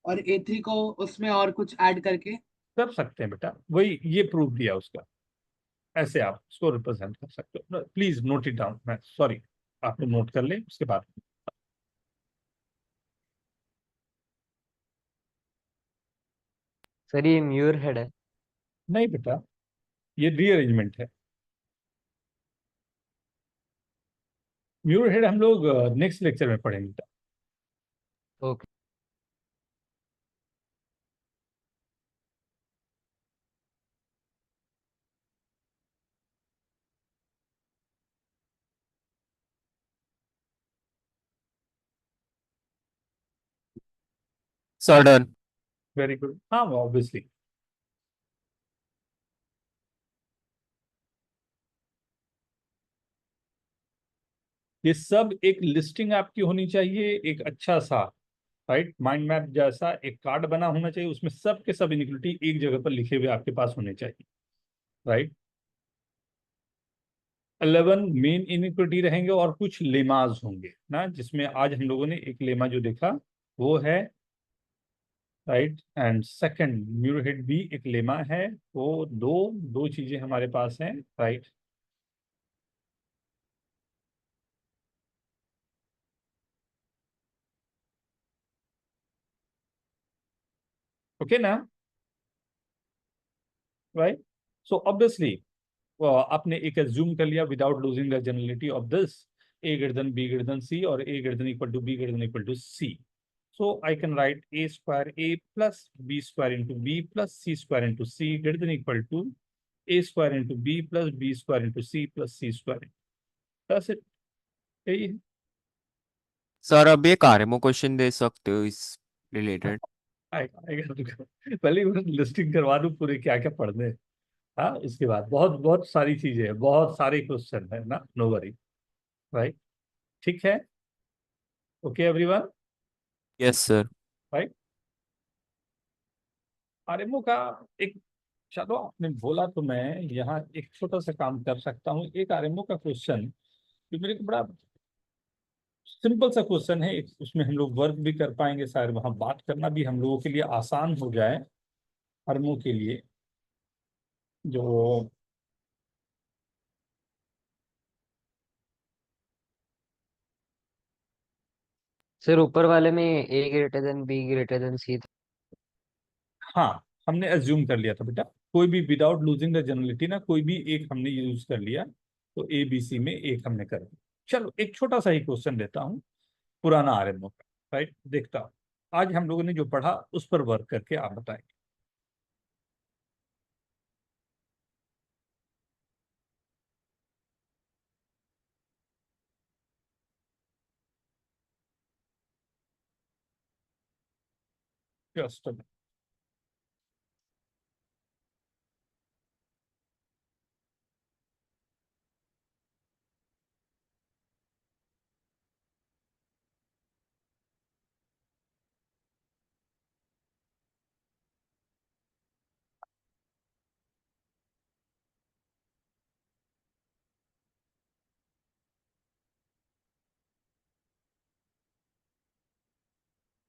और A3 को उसमें और कुछ ऐड करके। कर सकते हैं बेटा, वही ये प्रूफ दिया उसका, ऐसे आप उसको रिप्रेजेंट कर सकते हो। प्लीज नोट इट डाउन, मैं सॉरी, आप लोग नोट कर लें उसके बाद। सर ये म्यूर हेड है। नहीं बेटा, ये रीअरेंजमेंट है। म्यूर हेड हम लोग नेक्स्ट लेक्चर में पढ़ेंगे बेटा। ओके सडन वेरी गुड, हाँ ऑब्वियसली। ये सब एक लिस्टिंग आपकी होनी चाहिए, एक अच्छा सा राइट माइंड मैप जैसा एक कार्ड बना होना चाहिए, उसमें सब के सब इनइक्वालिटी एक जगह पर लिखे हुए आपके पास होने चाहिए, राइट। 11 मेन इनइक्विटी रहेंगे और कुछ लेमाज होंगे ना, जिसमें आज हम लोगों ने एक लेमा जो देखा वो है, राइट। एंड सेकंड म्यूरहेड भी एक लेमा है। वो दो दो चीजें हमारे पास हैं, राइट। ओके ना, राइट। सो ऑब्वियसली आपने एक एज्यूम कर लिया without losing the generality of this, a greater than b greater than c और a greater than equal to b greater than equal to c. So I can write a square a plus b square into b plus c square into c greater than equal to a square into b plus b square into c plus c square. That's it. यही है। Sir अब एक RMO question दे सकते हो इस related? आएगा रुको। पहले लिस्टिंग करवा दूं पूरे क्या क्या पढ़ने हैं। हाँ, उसके बाद बहुत बहुत सारी चीजें हैं, बहुत सारे क्वेश्चन है ना, नो वरी, राइट। ठीक है, okay everyone, yes sir. Right. RMO का एक, चलो आपने बोला तो मैं यहाँ एक छोटा सा काम कर सकता हूँ। एक आरएमओ का क्वेश्चन जो मेरे को बड़ा सिंपल सा क्वेश्चन है, उसमें हम लोग वर्क भी कर पाएंगे, शायद वहाँ बात करना भी हम लोगों के लिए आसान हो जाए आरएमओ के लिए। जो सर ऊपर वाले में a greater than b greater than c. हाँ, हमने एज्यूम कर लिया था बेटा, कोई भी विदाउट लूजिंग द जनरलिटी ना, कोई भी एक हमने यूज कर लिया, तो ए बी सी में एक हमने कर दिया। चलो एक छोटा सा ही क्वेश्चन लेता हूँ पुराना आरएमओ का, राइट। देखता हूँ आज हम लोगों ने जो पढ़ा उस पर वर्क करके आप बताएंगे। जस्ट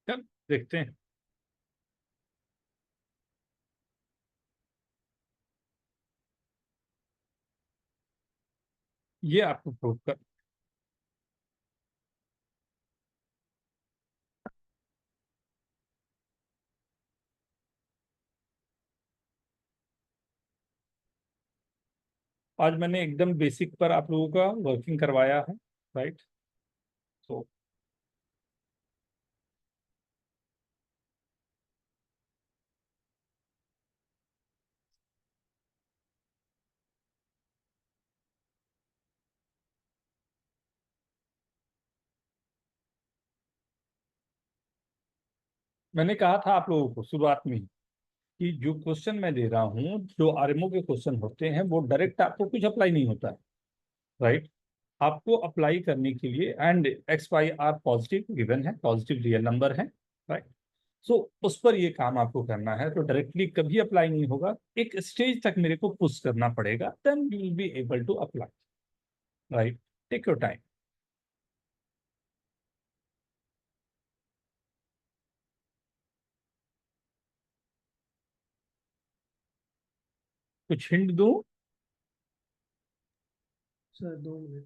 चल देखते हैं। ये आपको प्रूव कर, आज मैंने एकदम बेसिक पर आप लोगों का वर्किंग करवाया है, राइट। तो मैंने कहा था आप लोगों को शुरुआत में ही कि जो क्वेश्चन मैं दे रहा हूँ, जो आरएमओ के क्वेश्चन होते हैं वो डायरेक्ट आपको कुछ अप्लाई नहीं होता है, राइट। आपको अप्लाई करने के लिए and x y are positive given है, पॉजिटिव रियल नंबर है, राइट। सो उस पर ये काम आपको करना है, तो डायरेक्टली कभी अप्लाई नहीं होगा, एक स्टेज तक मेरे को पुश करना पड़ेगा, then you will be able to apply, right. Take your time. कुछ हिंट दूं? Sir 2 minute.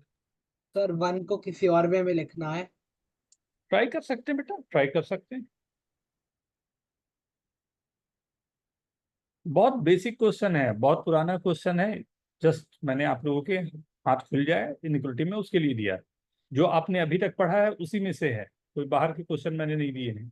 सर वन को किसी और वे में लिखना है। ट्राई कर सकते हैं बेटा, ट्राई कर सकते हैं। बहुत बेसिक क्वेश्चन है, बहुत पुराना क्वेश्चन है। जस्ट मैंने आप लोगों के हाथ खुल जाए इनइक्वलिटी में उसके लिए दिया है। जो आपने अभी तक पढ़ा है उसी में से है, कोई बाहर के क्वेश्चन मैंने नहीं दिए हैं।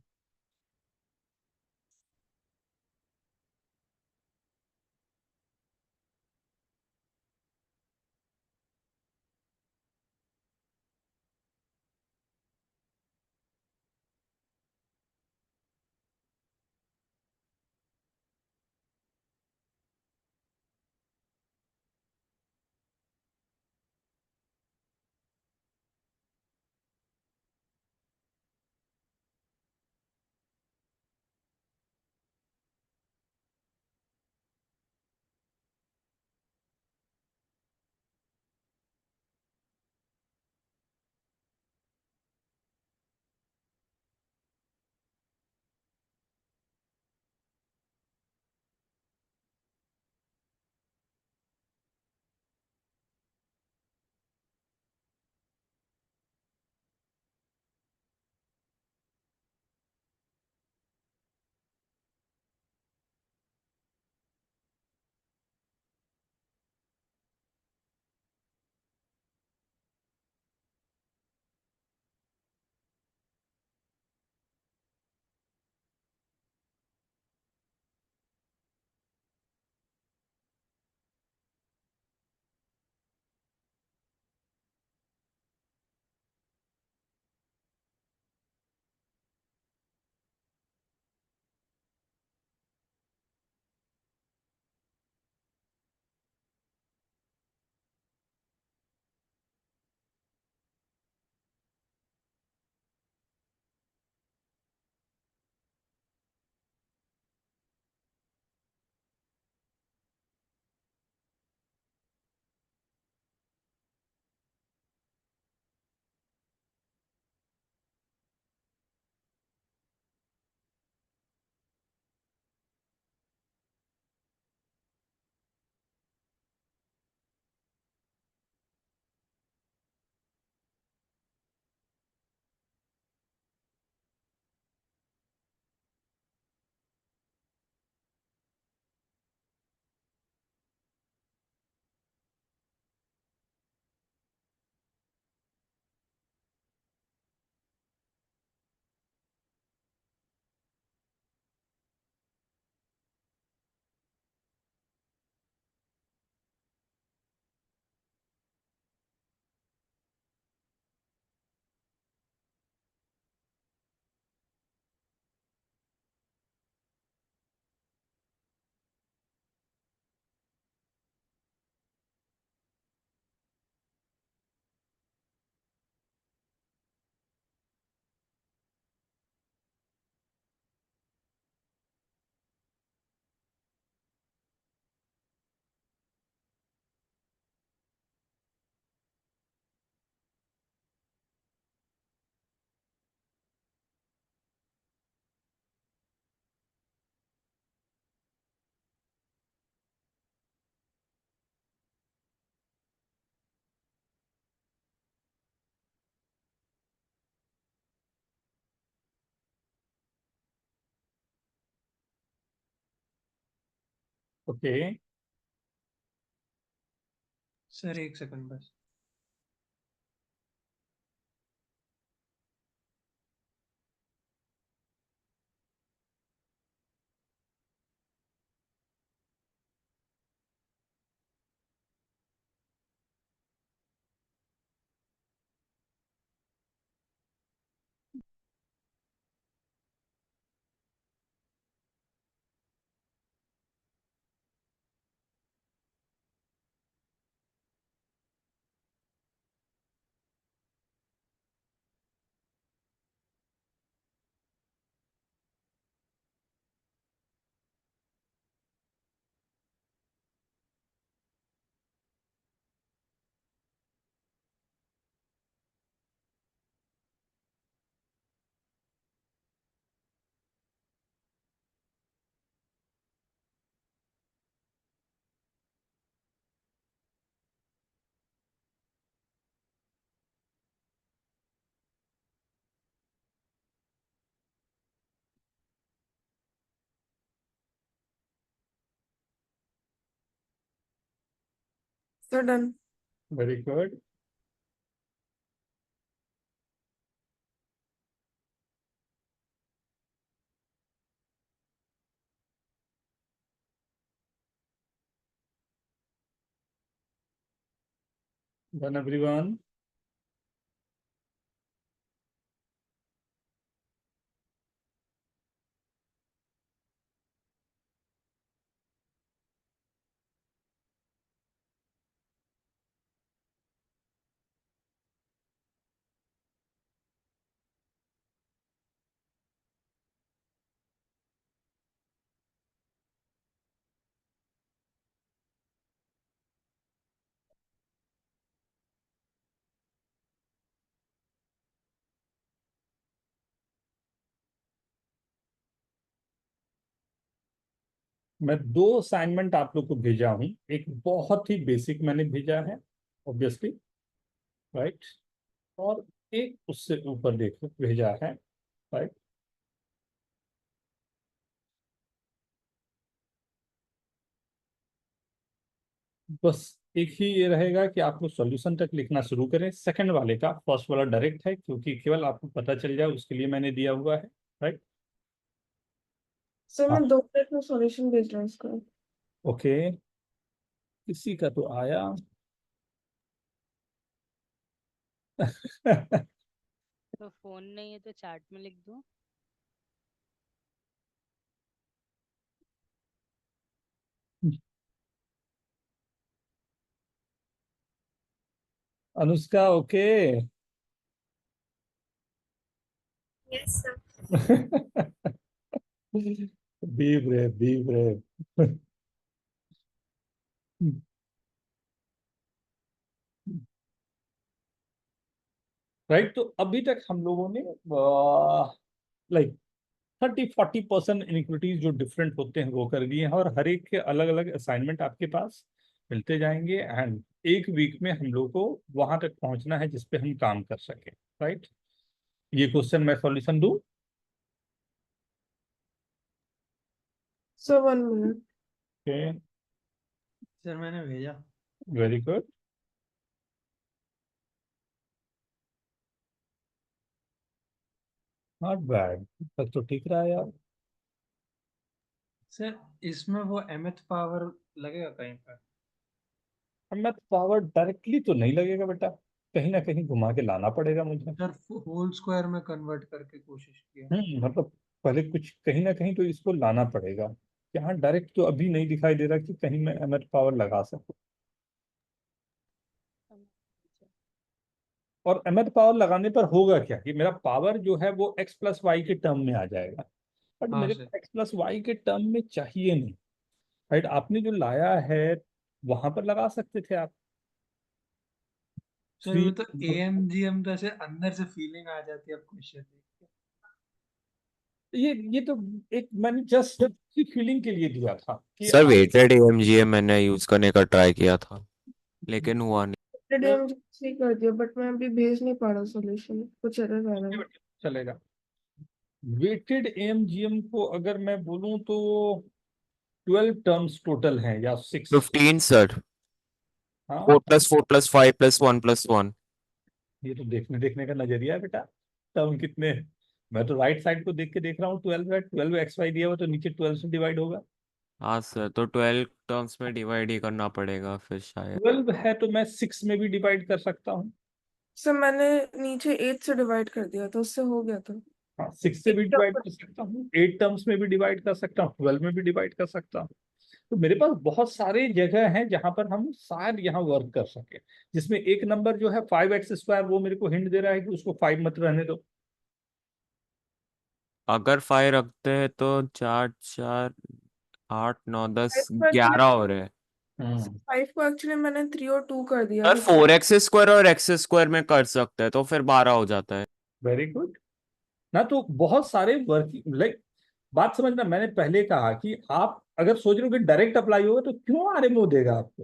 ओके सर एक सेकंड बस। Sir done. Very good. Done everyone. मैं दो असाइनमेंट आप लोग को भेजा हूं। एक बहुत ही बेसिक मैंने भेजा है ऑब्वियसली, राइट, और एक उससे ऊपर देखो भेजा है, राइट। बस एक ही ये रहेगा कि आप लोग सॉल्यूशन तक लिखना शुरू करें सेकंड वाले का। फर्स्ट वाला डायरेक्ट है क्योंकि केवल आपको पता चल जाए उसके लिए मैंने दिया हुआ है, राइट। सर हाँ मैं 2 मिनट में सॉल्यूशन भेज रहा हूँ इसका। ओके, किसी का तो आया। तो फोन नहीं है तो चैट में लिख दूं? Anushka okay. Yes sir. Be brave, be brave. Right, तो अभी तक हम लोगों ने लाइक 30-40% इनिक्विटीज जो डिफरेंट होते हैं वो कर दिए हैं, और हर एक के अलग अलग असाइनमेंट आपके पास मिलते जाएंगे। एंड एक वीक में हम लोग को वहां तक पहुंचना है जिसपे हम काम कर सके, राइट। ये क्वेश्चन मैं सॉल्यूशन दूं? Sir 1 minute. ओके सर मैंने भेजा। Very good. नॉट बैड, तब तो ठीक रहा यार। सर इसमें वो mth पावर लगेगा कहीं पर? मैं पावर डायरेक्टली तो नहीं लगेगा बेटा, कहीं ना कहीं घुमा के लाना पड़ेगा मुझे। सर होल स्क्वायर में कन्वर्ट करके कोशिश किया। मतलब पहले कुछ कहीं ना कहीं तो इसको लाना पड़ेगा। यहाँ डायरेक्ट तो अभी नहीं दिखाई दे रहा कि कहीं मैं एमएच पावर लगा सकूं। और एमएच पावर लगाने पर होगा क्या कि मेरा पावर जो है वो एक्स प्लस वाई के टर्म में आ जाएगा, बट हाँ मेरे सर। को एक्स प्लस वाई के टर्म में चाहिए नहीं। राइट, आपने जो लाया है वहां पर लगा सकते थे आप। सर थ्री वो तो AMGM तो ऐसे अंदर से फीलिंग आ जाती है अब क्वेश्चन देख के। ये तो एक मैंने जस्ट फीलिंग के लिए दिया था कि सर आप वेटेड एएमजीएम मैंने यूज करने का ट्राई किया था लेकिन हुआ नहीं। हम ठीक कर दिया, बट मैं अभी भेज नहीं पा रहा सॉल्यूशन, कुछ एरर आ रहा है। चलेगा। वेटेड एएमजीएम को अगर मैं बोलूं तो 12 टर्म्स टोटल हैं या 6? 15 सर। हाँ 4 + 4 + 5 + 1 + 1। ये तो देखने देखने का नजरिया है बेटा। टर्म कितने हैं? मैं तो राइट साइड को देख के देख रहा हूँ। 12 है, 12 XY दिया हुआ तो नीचे 12 से डिवाइड होगा। हाँ सर, तो 12 टर्म्स में डिवाइड ही करना पड़ेगा फिर शायद। 12 है तो मैं 6 में भी डिवाइड कर सकता हूँ। सर मैंने नीचे 8 से डिवाइड कर दिया तो उससे हो गया था। हाँ 6 से भी डिवाइड कर सकता हूँ, 8 टर्म्स में भी डिवाइड कर सकता हूँ, 12 में भी डिवाइड कर सकता हूँ। तो मेरे पास बहुत सारे जगह हैं जहां पर हम शायद यहाँ वर्क कर सके, जिसमें एक नंबर जो है 5x² वो मेरे को हिंट दे रहा है कि उसको 5 मत रहने दो। अगर 5 रखते हैं तो 4 4 8 9 10 5 11 हो रहे हैं। को एक्चुअली मैंने 3 और 2 कर दिया सर क्योंकि 4x² और x² में कर सकते हैं तो फिर 12 हो जाता है। वेरी गुड ना। तो बहुत सारे वर्किंग लाइक बात समझना, मैंने पहले कहा कि आप अगर सोच रहे हो कि डायरेक्ट अप्लाई होगा तो क्यों RMO देगा आपको।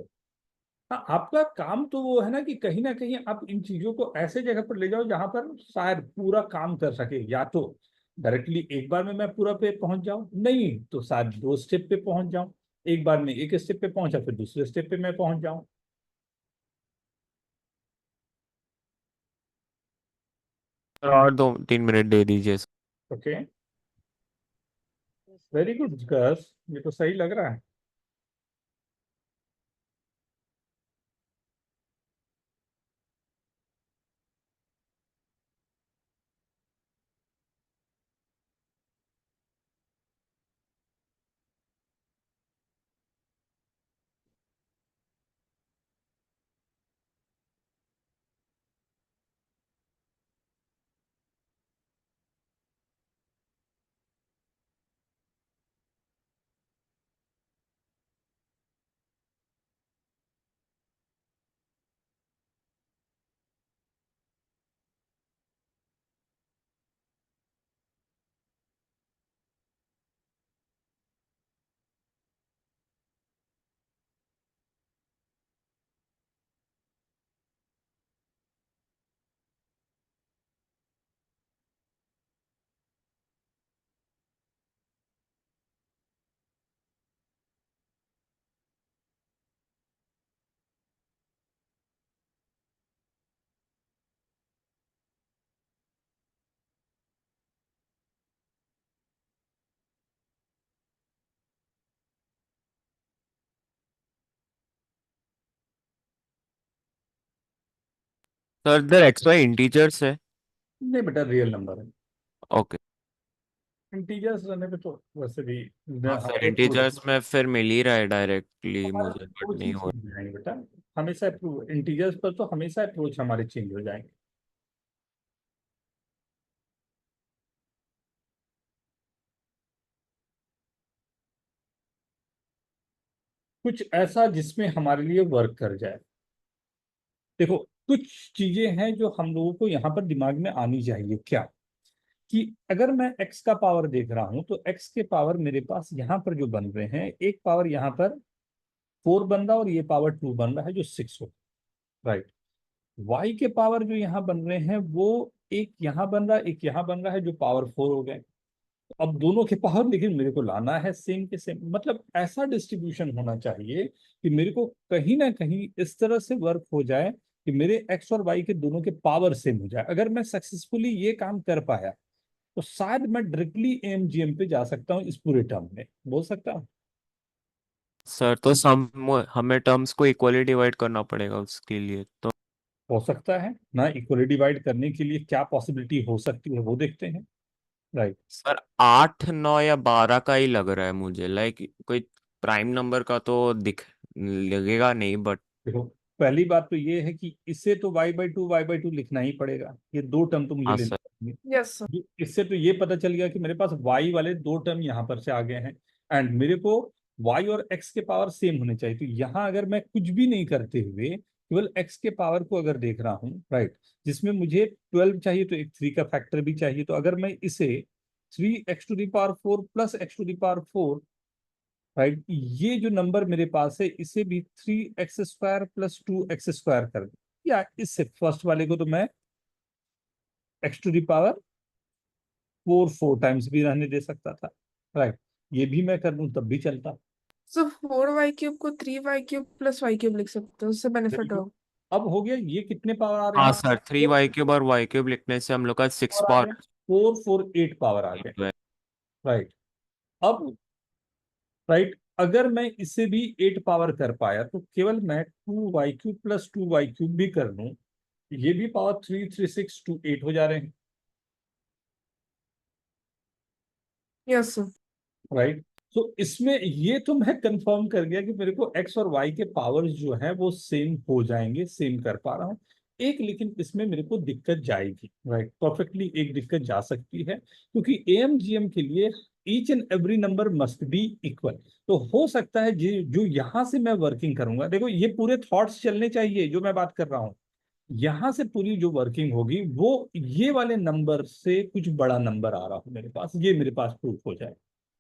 हाँ आपका काम तो वो है ना कि कहीं ना कहीं आप इन चीजों को ऐसे जगह पर ले जाओ जहां पर शायद पूरा काम कर सके। या तो डायरेक्टली एक बार में मैं पूरा पे पहुंच जाऊं, नहीं तो शायद 2 स्टेप पे पहुंच जाऊं। एक बार में एक स्टेप पे पहुंचा फिर दूसरे स्टेप पे मैं पहुंच जाऊं। सर और 2-3 मिनट दे दीजिए। ओके वेरी गुड विकास, ये तो सही लग रहा है। सर इधर XY इंटीजर्स है। नहीं बेटा रियल नंबर है। ओके। इंटीजर्स रहने पे तो वैसे भी हाँ सर, हमारे इंटीजर्स में फिर मिल ही रहा है डायरेक्टली हमारा मुझे, बट अप्रोच ही नहीं हो चेंज हो जाएंगे बेटा। हमेशा इंटीजर्स पर तो हमेशा अप्रोच हमारे चेंज हो जाएंगे। कुछ ऐसा जिसमें हमारे लिए वर्क कर जाए। देखो कुछ चीजें हैं जो हम लोगों को यहाँ पर दिमाग में आनी चाहिए। क्या कि अगर मैं x का पावर देख रहा हूं तो x के पावर मेरे पास यहाँ पर जो बन रहे हैं, एक पावर यहाँ पर 4 बन रहा है और ये पावर 2 बन रहा है जो 6 हो। राइट। y के पावर जो यहाँ बन रहे हैं वो एक यहाँ बन रहा है, एक यहाँ बन रहा है जो पावर 4 हो गए। अब दोनों के पावर लेकिन मेरे को लाना है सेम के सेम, मतलब ऐसा डिस्ट्रीब्यूशन होना चाहिए कि मेरे को कहीं ना कहीं इस तरह से वर्क हो जाए कि मेरे x और y के दोनों के पावर सेम हो जाए। अगर मैं सक्सेसफुली ये काम कर पाया तो शायद मैं डायरेक्टली AMGM पे जा सकता हूँ इस पूरे टर्म में, बोल सकता हूँ। सर, तो सम हमें टर्म्स को इक्वली डिवाइड करना पड़ेगा उसके लिए तो। हो सकता है ना। इक्वली डिवाइड करने के लिए क्या पॉसिबिलिटी हो सकती है वो देखते हैं। राइट। सर 8 9 या 12 का ही लग रहा है मुझे, लाइक कोई प्राइम नंबर का तो दिख लगेगा नहीं, बट देखो पहली बात तो ये है कि इससे तो y/2 लिखना ही पड़ेगा। ये 2 टर्म तो मुझे हाँ लेने सर। पड़ेंगे। Yes sir. इससे तो ये पता चल गया कि मेरे पास y वाले 2 टर्म यहाँ पर से आ गए हैं एंड मेरे को y और x के पावर सेम होने चाहिए। तो यहाँ अगर मैं कुछ भी नहीं करते हुए केवल x के पावर को अगर देख रहा हूँ, राइट, जिसमें मुझे 12 चाहिए तो एक 3 का फैक्टर भी चाहिए। तो अगर मैं इसे 3x⁴ प्लस x⁴, राइट, ये जो नंबर मेरे पास है इसे भी 3x² प्लस 2x² कर दूं, या इससे फर्स्ट वाले को तो मैं x⁴ 4 टाइम्स भी रहने दे सकता था। राइट, ये भी मैं कर दूं तब भी चलता। सो 4y³ को 3y³ प्लस y³ लिख सकते हो, उससे बेनिफिट Very good. होगा। अब हो गया, ये कितने पावर आ रहे हाँ हैं? सर, 3y³ और y³ लिखने से हम लोग का 6 पावर आ पावर गए, 4 4 8 पावर आ गए। राइट। अब राइट, अगर मैं इसे भी 8 पावर कर पाया तो केवल मैं 2y³ प्लस 2y³ भी कर लूं, ये भी पावर 3 3 6 2 8 हो जा रहे हैं। Yes sir. राइट। तो इसमें ये तो मैं कंफर्म कर गया कि मेरे को x और y के पावर्स जो है वो सेम हो जाएंगे, सेम कर पा रहा हूँ। एक लेकिन इसमें मेरे को दिक्कत जाएगी। राइट, परफेक्टली एक दिक्कत जा सकती है, क्योंकि AMGM के लिए each and every number must be equal. तो हो सकता है जो यहां से मैं वर्किंग करूंगा, देखो ये पूरे थॉट्स चलने चाहिए जो मैं बात कर रहा हूँ, यहां से पूरी जो वर्किंग होगी वो ये वाले नंबर से कुछ बड़ा नंबर आ रहा हो मेरे पास, ये मेरे पास प्रूफ हो जाए।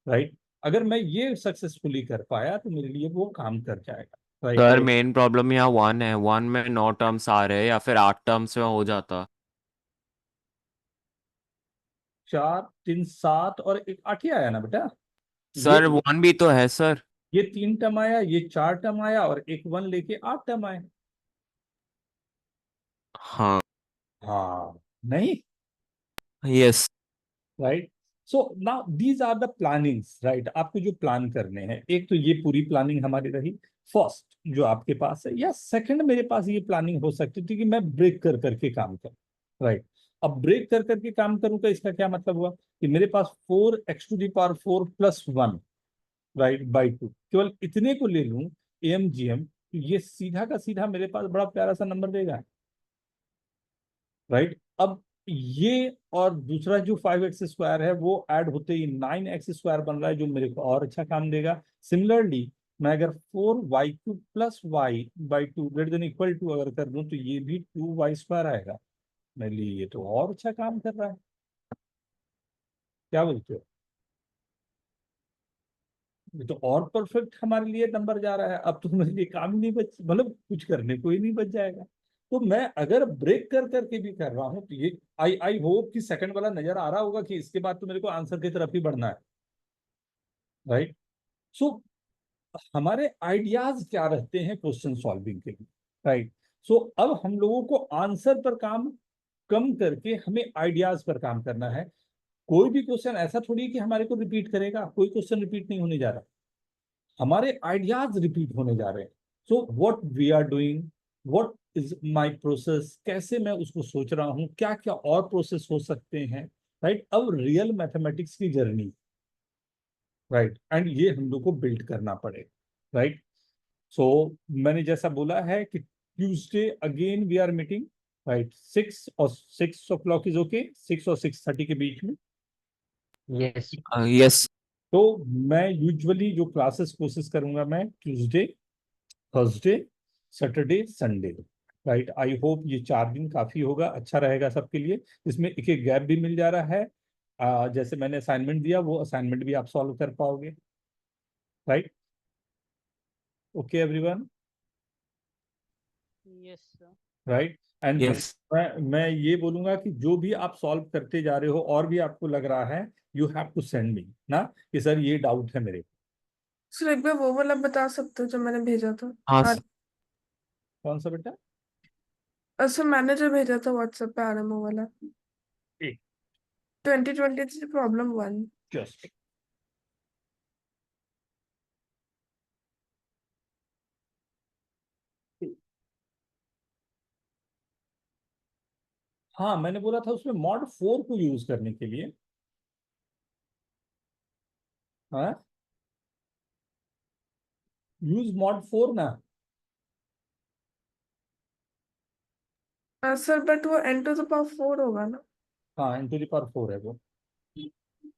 राइट, अगर मैं ये सक्सेसफुली कर पाया तो मेरे लिए वो काम कर जाएगा। राइट। सर मेन प्रॉब्लम यहाँ 1 है, 1 में 9 टर्म्स आ रहे हैं या फिर 8 टर्म्स में हो जाता। 4 3 7 और एक 8 ही आया ना बेटा? ये सर 1 भी तो है सर। ये 3 टर्म आया, ये 4 टर्म आया और एक 1 लेके 8 टर्म आए। हाँ। हाँ, नहीं? Yes. Right. So now these are the plannings. Right, आपको जो प्लान करने हैं, एक तो ये पूरी प्लानिंग हमारी रही फर्स्ट जो आपके पास है, या सेकंड मेरे पास ये प्लानिंग हो सकती थी कि मैं ब्रेक कर करके काम करूं। राइट, अब ब्रेक कर करके काम करूं का इसका क्या मतलब हुआ कि मेरे पास 4x⁴ प्लस 1 राइट बाई 2, केवल इतने को ले लूं AMGM, ये सीधा का सीधा मेरे पास बड़ा प्यारा सा नंबर देगा। राइट, अब ये और दूसरा जो 5x² है वो ऐड होते ही 9x² बन रहा है, जो मेरे को और अच्छा काम देगा। सिमिलरली मैं अगर 4y³ plus y by 2 greater than equal to अगर कर दूं तो ये भी 2y² आएगा मेरे लिए, ये तो और अच्छा काम कर रहा है। क्या बोलते हो? ये तो और परफेक्ट हमारे लिए नंबर जा रहा है। अब तो मेरे लिए काम ही नहीं बच, मतलब कुछ करने को ही नहीं बच जाएगा। तो मैं अगर ब्रेक कर करके भी कर रहा हूँ तो ये आई होप कि सेकंड वाला नजर आ रहा होगा कि इसके बाद तो मेरे को आंसर की तरफ ही बढ़ना है। राइट। सो हमारे आइडियाज क्या रहते हैं क्वेश्चन सॉल्विंग के लिए? राइट। सो अब हम लोगों को आंसर पर काम कम करके हमें आइडियाज पर काम करना है। कोई भी क्वेश्चन ऐसा थोड़ी कि हमारे को रिपीट करेगा, कोई क्वेश्चन रिपीट नहीं होने जा रहा, हमारे आइडियाज रिपीट होने जा रहे हैं। So what we are doing, what is my process, कैसे मैं उसको सोच रहा हूँ, क्या क्या और प्रोसेस हो सकते हैं। राइट, अब रियल मैथमेटिक्स की जर्नी। राइट, एंड ये हम लोग को बिल्ड करना पड़ेगा। राइट। सो मैंने जैसा बोला है कि Tuesday again we are meeting. Right, 6 o'clock इज ओके, 6 और 6:30 के बीच में। यस। यस। तो मैं यूजुअली जो क्लासेस कोशिश करूंगा, मैं Tuesday, Thursday, Saturday, Sunday. Right, I hope ये 4 दिन काफी होगा, अच्छा रहेगा सबके लिए। इसमें एक एक गैप भी मिल जा रहा है। जैसे मैंने असाइनमेंट दिया वो असाइनमेंट भी आप सॉल्व कर पाओगे। Right, okay everyone. Yes sir. Right, and yes. मैं ये बोलूंगा कि जो भी आप सॉल्व करते जा रहे हो और भी आपको लग रहा है, you have to send me ना कि सर ये डाउट है मेरे। सर एक बार वो वाला बता सकते हो जो मैंने भेजा था हाँ आज? कौन सा बेटा? सर मैंने जो भेजा था व्हाट्सएप पे आरएमओ वाला, एक 2023 प्रॉब्लम 1। जस्ट हाँ, मैंने बोला था उसमें मॉड 4 को यूज करने के लिए। हाँ, यूज मॉड 4 ना। सर बट वो n⁴ होगा ना? हाँ, n⁴ है वो।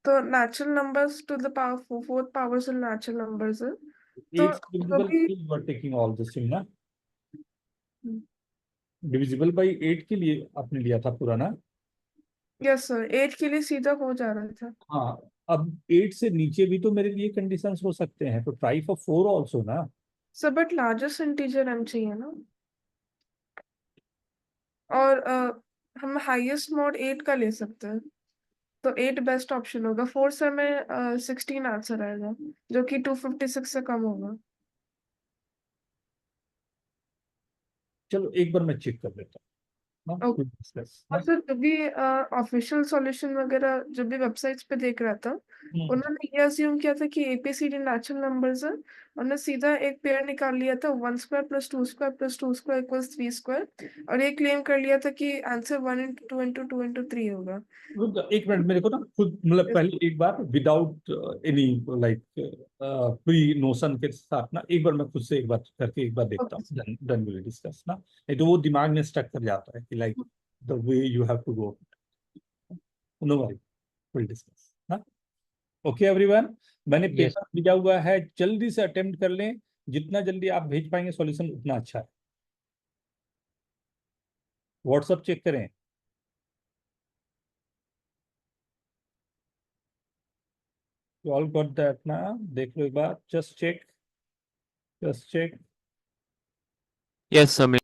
तो natural numbers to the power 4 power से नेचुरल नंबर्स है, तो 8 डिविजिबल कभी you are taking all this thing ना, डिविजिबल बाई 8 के लिए आपने लिया था पूरा ना। यस सर 8 के लिए सीधा हो जा रहा था। हाँ, अब 8 से नीचे भी तो मेरे लिए कंडीशंस हो सकते हैं, तो ट्राई फॉर 4 ऑल्सो ना। Sir but largest integer m चाहिए ना, और हम हाईएस्ट मॉड 8 का ले सकते हैं, तो 8 बेस्ट ऑप्शन होगा। 4 से में 16 आंसर आएगा, जो कि 256 से कम होगा। चलो एक बार मैं चेक कर लेता हूँ ना, ओके। we'll discuss, ना? और सर जो भी ऑफिशियल सॉल्यूशन वगैरह जो भी वेबसाइट्स पे देख रहा था, उन्होंने ये अज्यूम किया था कि एबीसीडी नेचुरल नंबर्स है। उन्होंने सीधा एक पेयर निकाल लिया था 1 square plus 2 square plus 2 square equals 3 square, और ये क्लेम कर लिया था कि आंसर 1 इंटू 2 इंटू 2 इंटू 3 होगा। रुक जा, एक मिनट मेरे को ना खुद मतलब पहले एक बार without any like pre notion के साथ ना एक बार मैं खुद से एक बार करके एक बार देखता हूँ, देन विल डिस्कस ना। नहीं तो वो दिमाग में स्टक कर जाता है कि like the way you have to go. No worry, will discuss ना। ओके एवरीवन, मैंने Yes. पेपर भेजा हुआ है, जल्दी से अटेम्प्ट कर लें, जितना जल्दी आप भेज पाएंगे सॉल्यूशन उतना अच्छा है। व्हाट्सएप चेक करें। You all got that ना, देख लो एक बार, just check. Yes, sir.